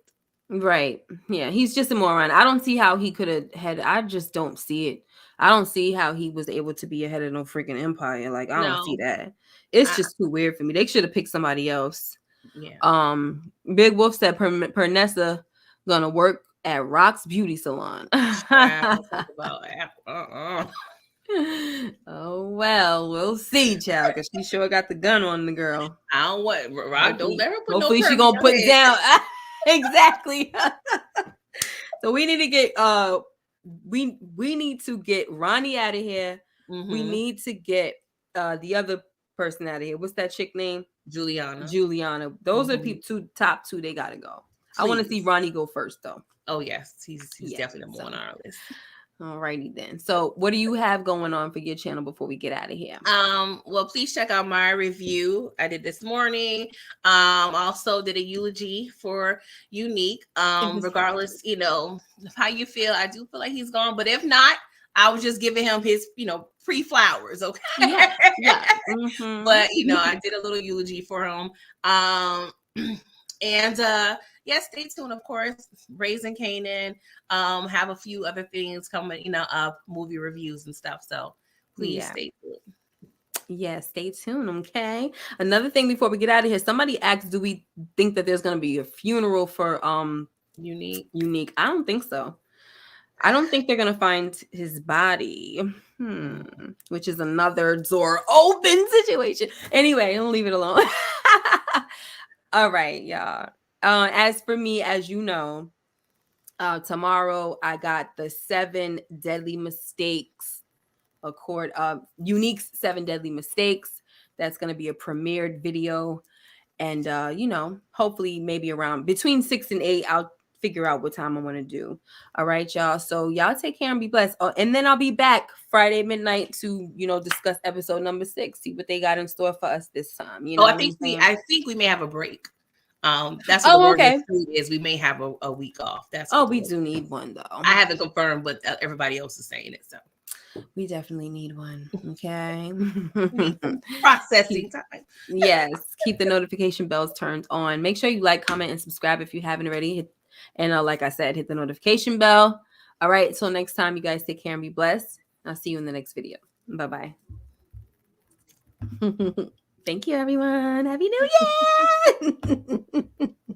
Right. Yeah, he's just a moron. I don't see how he could have had. I just don't see it. I don't see how he was able to be ahead of no freaking empire. Like I don't see that. It's just too weird for me. They should have picked somebody else. Yeah. Big Wolf said Pernessa gonna work at Rock's beauty salon. Oh well, we'll see, child, because she sure got the gun on the girl. I don't want Rock. Don't let her put hopefully no she gonna put down exactly. So we need to get we need to get Ronnie out of here. We need to get the other person out of here. What's that chick name? Juliana. Those are the top two. They gotta go. Please. I want to see Ronnie go first though. Oh yes, he's definitely number one on our list. Alrighty then. So what do you have going on for your channel before we get out of here? Well, please check out my review I did this morning. Also did a eulogy for Unique. Regardless, how you feel, I do feel like he's gone, but if not, I was just giving him his, free flowers. Okay. Yeah. But I did a little eulogy for him. And stay tuned, of course. Raising Kanan. Have a few other things coming, up, movie reviews and stuff. So please stay tuned. Yeah, stay tuned. Okay. Another thing before we get out of here, somebody asked, do we think that there's gonna be a funeral for Unique? I don't think so. I don't think they're gonna find his body. Which is another door open situation. Anyway, I'll leave it alone. All right, y'all. As for me, as you know, tomorrow I got the 7 Deadly Mistakes Unique's 7 Deadly Mistakes. That's going to be a premiered video. And, hopefully maybe around between 6 and 8, I'll figure out what time I want to do. All right, y'all. So y'all take care and be blessed. Oh, and then I'll be back Friday midnight to, discuss episode number 6, see what they got in store for us this time. I think we may have a break. That's what the word is. We may have a week off. We do need one though. I haven't confirmed, but everybody else is saying it. So we definitely need one. Okay. Processing time. Yes. Keep the notification bells turned on. Make sure you like, comment, and subscribe if you haven't already. And like I said, hit the notification bell. All right. Until next time, you guys take care and be blessed. I'll see you in the next video. Bye-bye. Thank you, everyone. Happy New Year.